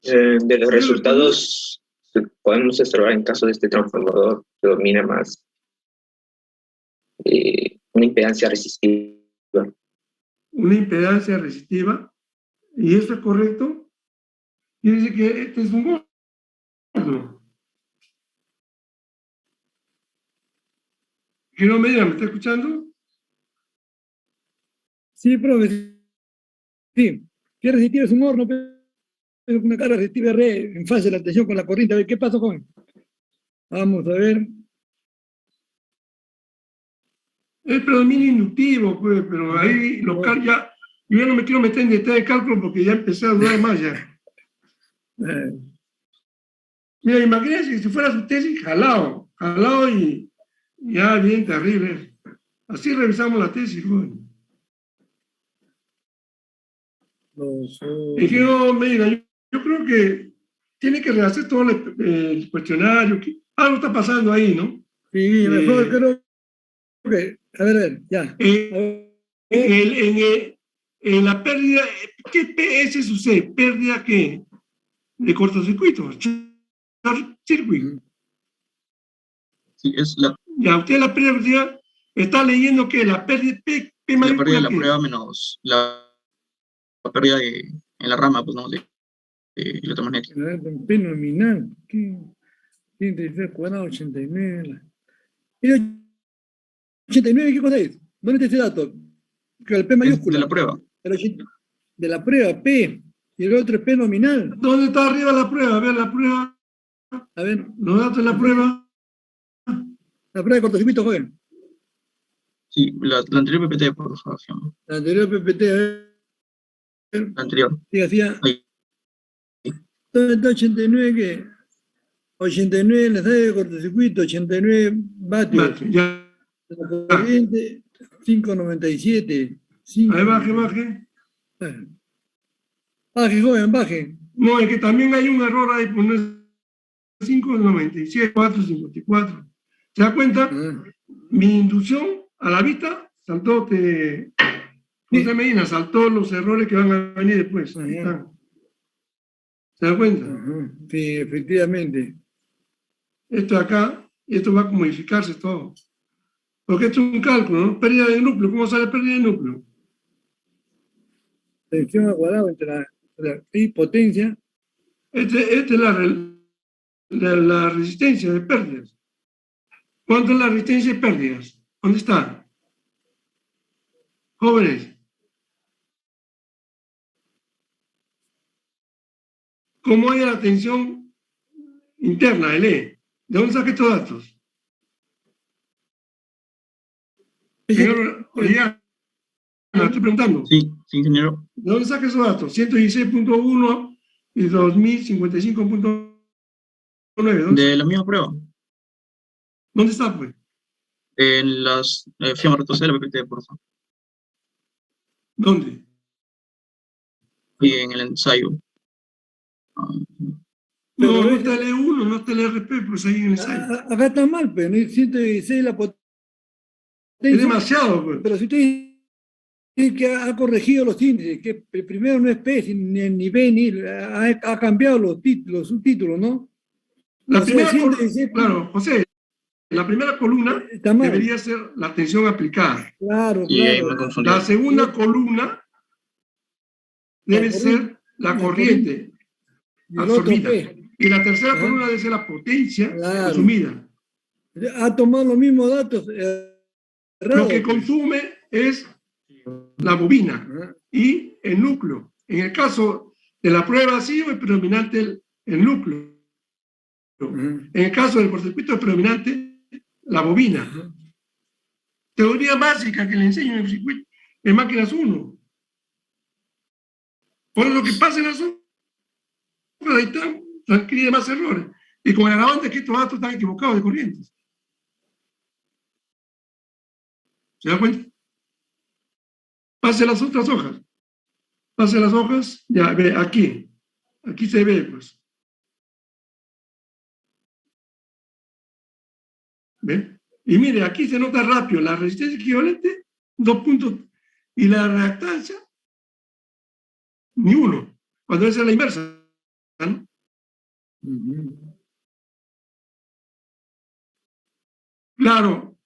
De los resultados podemos observar en caso de este transformador predomina más una impedancia resistiva. Una impedancia resistiva, y eso es correcto. Y dice que este es un gordo. Ingeniero Medina, ¿me está escuchando? Sí, profe. Sí. ¿Qué resistiva es un horno? Una carga resistiva R en fase de la tensión con la corriente. A ver, ¿qué pasó, joven? Vamos a ver. Es predominio inductivo, pues, pero ahí local ya. Yo ya no me quiero meter en detalle de cálculo porque ya empecé a dudar más ya. Mira, imagínense que si fuera su tesis, jalado y ya bien terrible. Así revisamos la tesis, joven. Ingeniero Medina, yo creo que tiene que rehacer todo el cuestionario. Algo está pasando ahí, ¿no? Sí, mejor creo que... A ver, ya. En la pérdida, ¿qué PS sucede? ¿Pérdida qué? De cortocircuito. Circuito. Sí, es la... Ya, usted la pérdida está leyendo que la pérdida P la pérdida de la prueba menos la pérdida en la rama, pues no, de electromagnética. P nominal. ¿Qué? 116 cuadrado, 89. 89, ¿qué cosa es? ¿Dónde está ese dato? Que el P mayúscula. De la prueba. De la prueba, P. Y el otro es P nominal. ¿Dónde está arriba la prueba? A ver, la prueba. A ver. Los datos de la prueba. La prueba de cortocircuito, joven. Sí, la anterior PPT, por favor. La anterior PPT, a ver. La anterior. Sí, hacía. ¿Dónde está 89 qué? 89 la sala de cortocircuito, 89 vatios. Ya. La corriente, 597. Ahí baje. Baje, joven, baje. No, es que también hay un error ahí, poner 597, 454. ¿Se da cuenta? Mi inducción a la vista saltó, José Medina, saltó los errores que van a venir después. ¿Se da cuenta? Sí, efectivamente. Esto de acá, esto va a modificarse todo. Porque esto es un cálculo, ¿no? Pérdida de núcleo. ¿Cómo sale pérdida de núcleo? Tensión al cuadrado entre y potencia. Esta es la resistencia de pérdidas. ¿Cuánto es la resistencia de pérdidas? ¿Dónde está? Jóvenes. ¿Cómo hay la tensión interna, el E? ¿De dónde saca estos datos? Señor Orellana, estoy preguntando. Sí, ingeniero. ¿De dónde saca esos datos? 116.1 y 2055.9. De la misma prueba. ¿Dónde está, pues? En las... Fíjame retroceder la PPT, por favor. ¿Dónde? Y en el ensayo. No está el E1, no está el RP, pues ahí en el ensayo. Acá está mal, pero 116 la potencia Es demasiado, pues. Pero si usted dice que ha corregido los índices, que el primero no es P, ni B, ni ha cambiado los subtítulos, ¿no? La O sea, primera siempre columna, dice- claro, José, la primera columna Está mal. debería ser la tensión aplicada. Claro, Y ahí me claro. confundí. La segunda columna debe ser la corriente Y el otro absorbida. P. Y la tercera Ajá. columna debe ser la potencia Claro. consumida. Ha tomado los mismos datos. Lo que consume es la bobina y el núcleo. En el caso de la prueba ha sido el predominante el núcleo. En el caso del cortocircuito es predominante la bobina. Teoría básica que le enseño en el circuito, en máquinas 1. Por lo que pasa en las otras, ahí están, adquiere más errores. Y con el agravante que estos datos están equivocados de corrientes. ¿Se da cuenta? Pase las otras hojas. Pase las hojas, ya ve, aquí. Aquí se ve, pues. ¿Ve? Y mire, aquí se nota rápido la resistencia equivalente, 2 puntos, y la reactancia, ni 1. Cuando es la inversa, ¿no? Claro,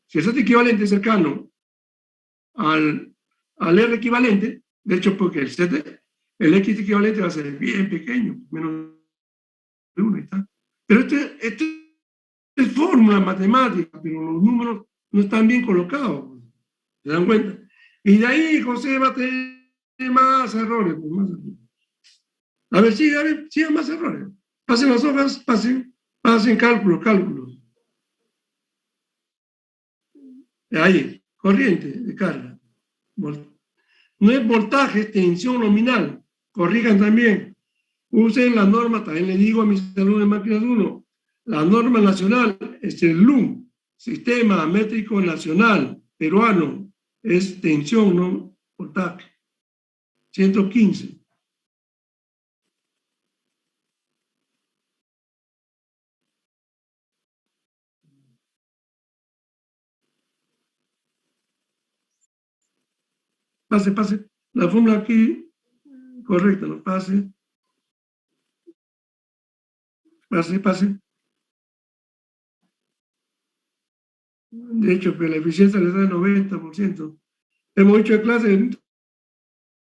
si es equivalente cercano al R equivalente, de hecho, porque el X equivalente va a ser bien pequeño, menos de 1, está. Pero este es fórmula matemática, pero los números no están bien colocados. ¿Se dan cuenta? Y de ahí José va a tener más errores. Pues, más errores. A ver, sigan más errores. Pasen las hojas, pasen cálculos. Ahí, corriente de carga. No es voltaje, es tensión nominal. Corrijan también. Usen la norma, también le digo a mis alumnos de máquinas 1, la norma nacional es el LUM, Sistema Métrico Nacional Peruano, es tensión, no voltaje. 115. Pase. La fórmula aquí, correcta, no pase. Pase. De hecho, que la eficiencia les da el 90%. Hemos dicho en clase, el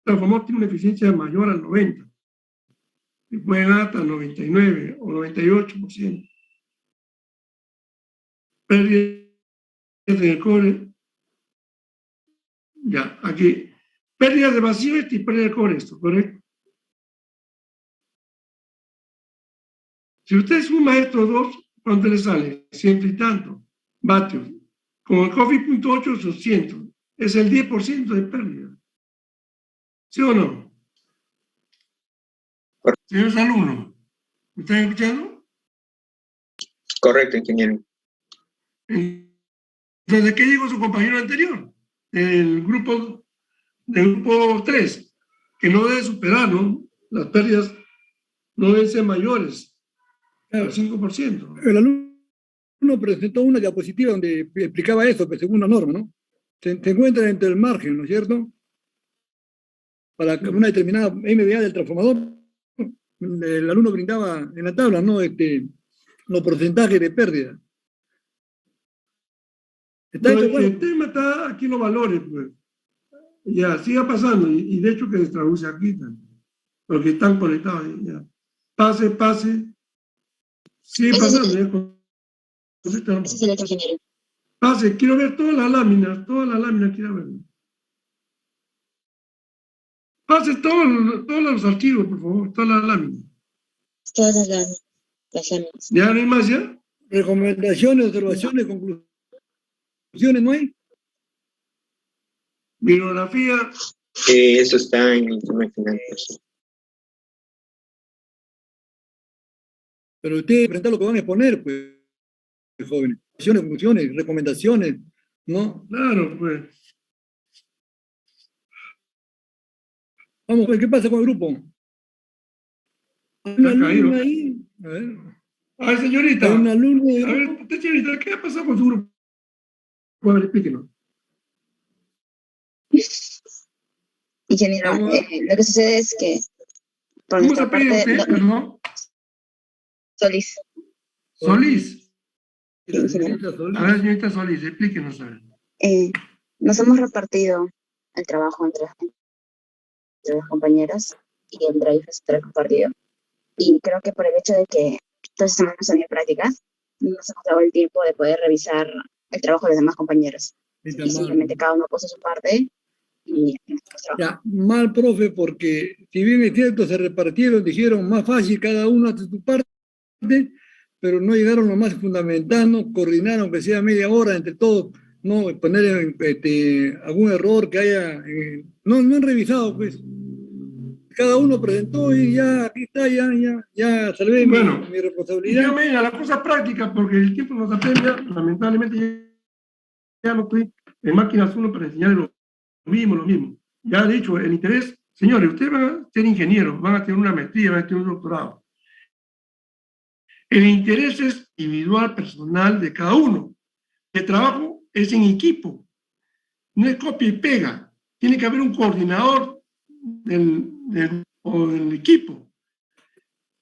transformador tiene una eficiencia mayor al 90%. Y puede dar hasta 99 o 98%. Pérdidas en el cobre. Ya, aquí. Pérdidas de vacío y pérdida de cobre, esto, ¿correcto? Si usted suma estos dos, ¿cuánto le sale? 100 y tanto vatios. Con el Coffee.8 son 100. Es el 10% de pérdida. ¿Sí o no? Señores alumnos, ¿me están escuchando? Correcto, ingeniero. Entonces, ¿qué dijo su compañero anterior? Del grupo 3, que no debe superar, ¿no? Las pérdidas no deben ser mayores al 5%. El alumno presentó una diapositiva donde explicaba eso, pero según la norma, ¿no? Se encuentra dentro del margen, ¿no es cierto? Para una determinada MVA del transformador, el alumno brindaba en la tabla, ¿no? Los porcentajes de pérdida. El tema está aquí los valores, pues. Ya, siga pasando, y de hecho que se traduce aquí también, porque están conectados ahí, ya. Pase. Sigue pasando, ya. Pase, quiero ver todas las láminas quiero ver. Pase todos los archivos, por favor, todas las láminas. Todas las láminas. ¿Ya no hay más, ya? Recomendaciones, observaciones, conclusiones, ¿no hay? Bibliografía. Eso está en el informe final. Pero ustedes presentan lo que van a exponer, pues, jóvenes. Conclusiones, recomendaciones, ¿no? Claro, pues. Vamos, pues, ¿qué pasa con el grupo? ¿Hay una alumna ahí? A ver. A ver, señorita. ¿Hay una alumna? A ver, usted, señorita, ¿qué ha pasado con su grupo? Bueno, explíquenos. Ingeniero, lo que sucede es que por ¿Cómo se nuestra apellida parte... usted, perdón? Solís. Solís. Sí, ingeniero. A ver, señorita Solís, explíquenos. A ver. Nos hemos repartido el trabajo entre los compañeros y el drive está compartido. Y creo que por el hecho de que todas estas semanas había prácticas, no nos hemos dado el tiempo de poder revisar el trabajo de los demás compañeros. Y simplemente cada uno puso su parte y ya, mal, profe, porque si bien es cierto, se repartieron, dijeron más fácil, cada uno hace su parte, pero no llegaron lo más fundamental, no coordinaron que sea media hora entre todos, no poner algún error que haya, no han revisado, pues. Cada uno presentó y ya, aquí está, ya salvé mi responsabilidad. Yo me a la cosa práctica, porque el tiempo nos apremia, lamentablemente ya no estoy en máquinas 1 para enseñar lo mismo. Ya he dicho, el interés, señores, ustedes van a ser ingenieros, van a tener una maestría, van a tener un doctorado. El interés es individual, personal de cada uno. El trabajo es en equipo, no es copia y pega. Tiene que haber un coordinador del equipo.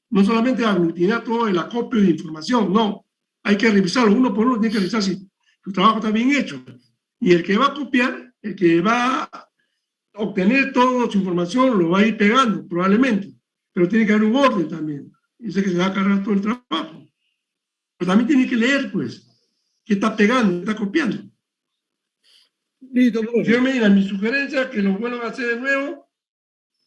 No solamente aglutinar todo el acopio de información, no. Hay que revisarlo uno por uno, tiene que revisar si su trabajo está bien hecho. Y el que va a copiar, el que va a obtener toda su información, lo va a ir pegando, probablemente. Pero tiene que haber un orden también. Dice que se va a cargar todo el trabajo. Pero también tiene que leer, pues, qué está pegando, qué está copiando. Listo, profe. Yo mi sugerencia es que lo vuelvan a hacer de nuevo.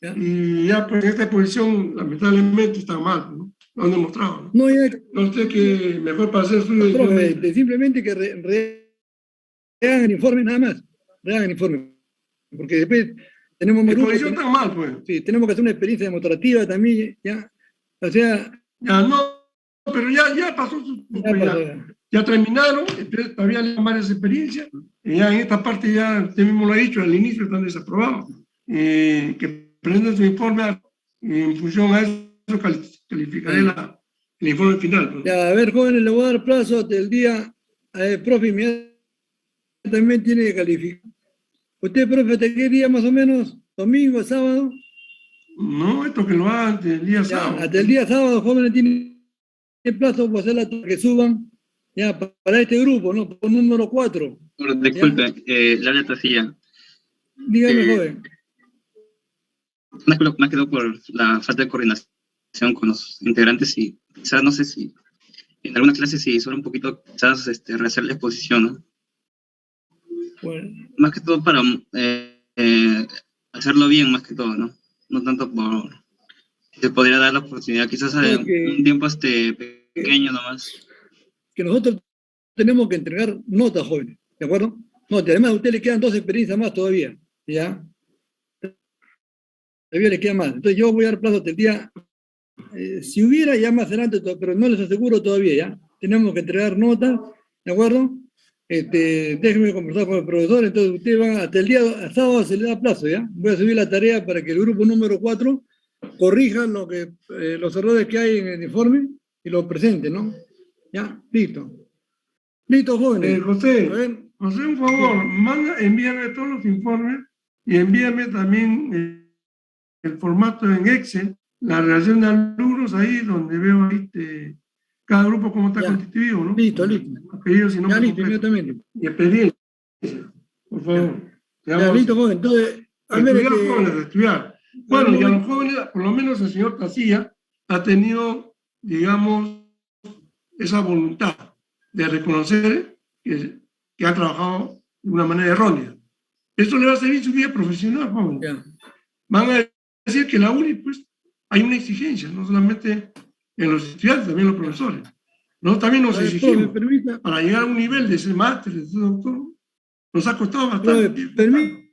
¿Ya? Y ya, pues, esta posición, lamentablemente, está mal, ¿no? Lo han demostrado, ¿no? No, ya, no sé qué mejor para hacer estudio. Profe, simplemente que rehagan el informe nada más. Rehagan el informe. Porque después tenemos la posición está mal, pues. Sí, tenemos que hacer una experiencia demostrativa también, ya. O sea... Ya, no, pero ya pasó. Ya terminaron, todavía hay varias experiencias. Y ya en esta parte ya, usted mismo lo ha dicho, al inicio están desaprobados. Que presenten su informe en función a eso calificaré el informe final. Pues. Ya, a ver, jóvenes, le voy a dar plazo hasta el día, profe, también tiene que calificar. ¿Usted, profe, hasta qué día más o menos? ¿Domingo, sábado? No, esto que lo hagan hasta el día sábado. Hasta el día sábado, jóvenes, tiene plazo para hacer que suban ya para este grupo, ¿no? Por número 4. Disculpe, Laura Tacilla. Dígame, joven. Más quedó por la falta de coordinación con los integrantes y quizás no sé si en algunas clases si solo un poquito quizás rehacer la exposición, ¿no? Bueno. Más que todo para hacerlo bien, más que todo, ¿no? No tanto por se podría dar la oportunidad quizás un tiempo pequeño nomás. Que nosotros tenemos que entregar notas, jóvenes, ¿de acuerdo? No, además a usted le quedan 2 experiencias más todavía, ¿ya? Todavía le queda más. Entonces yo voy a dar plazo hasta el día, si hubiera ya más adelante, pero no les aseguro todavía, ¿ya? Tenemos que entregar notas, ¿de acuerdo? Déjenme conversar con el profesor, entonces usted va hasta el día sábado se le da plazo, ¿ya? Voy a subir la tarea para que el grupo número 4 corrija los errores que hay en el informe y lo presente, ¿no? Ya, listo. Listo, jóvenes. José, un favor, envíame todos los informes y envíame también el formato en Excel, la relación de alumnos ahí, donde veo ahí cada grupo cómo está constituido, ¿no? Listo. Apellidos y nombres listo, inmediatamente. Y experiencia, por favor. Ya, listo, joven. Entonces, estudiar. Bueno, y a los jóvenes, por lo menos el señor Tacilla ha tenido, digamos, esa voluntad de reconocer que ha trabajado de una manera errónea. Esto le va a servir su vida profesional, joven. Van a decir que en la UNI, pues, hay una exigencia, no solamente en los estudiantes, también en los profesores. Nosotros también nos exigimos para llegar a un nivel de ser máster, de ser doctor. Nos ha costado bastante. Permíteme,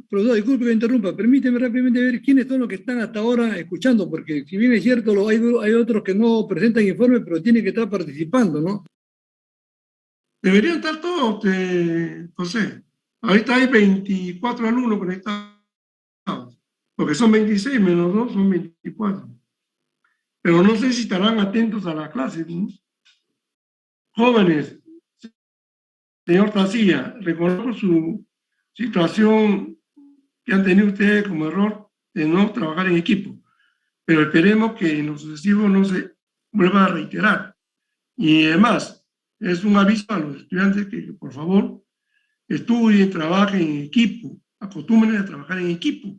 profesor, disculpe que me interrumpa, permíteme rápidamente ver quiénes son los que están hasta ahora escuchando, porque si bien es cierto, hay otros que no presentan informes, pero tienen que estar participando, ¿no? Deberían estar todos, José. Ahorita hay 24 alumnos conectados, porque son 26 menos 2, son 24. Pero no sé si estarán atentos a la clase, ¿no? Jóvenes, Señor Tacía, reconozco su situación que han tenido ustedes como error de no trabajar en equipo, pero esperemos que en lo sucesivo no se vuelva a reiterar. Y además, es un aviso a los estudiantes que por favor estudien, trabajen en equipo, acostumbren a trabajar en equipo.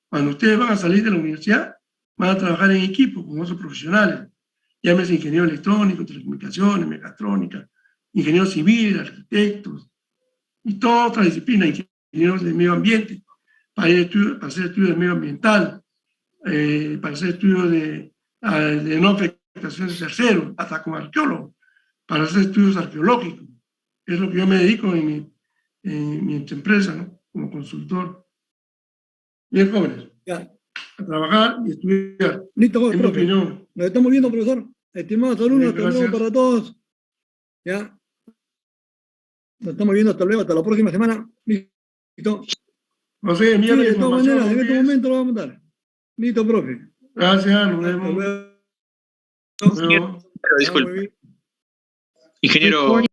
Cuando ustedes van a salir de la universidad, van a trabajar en equipo con otros profesionales, llámese ingeniero electrónico, telecomunicaciones, mecatrónica, ingeniero civil, arquitectos, y toda otra disciplina, ingenieros de medio ambiente, para hacer estudios de medio ambiental, para hacer estudios de no afectación de terceros, hasta como arqueólogo, para hacer estudios arqueológicos. Es lo que yo me dedico en mi empresa, ¿no? Como consultor. Bien, jóvenes, Ya. a trabajar y estudiar. Listo, En mi profe. opinión. Nos estamos viendo, profesor. Estimados alumnos, Bien, hasta luego gracias. para todos. Ya. Nos estamos viendo, hasta luego, hasta la próxima semana. Listo. José, Sí, envíame la de todas información. maneras, en ¿no? este momento lo vamos a dar. Listo, profe. Gracias, nos Hasta vemos. luego. Nos vemos. Ya, muy bien. Ingeniero.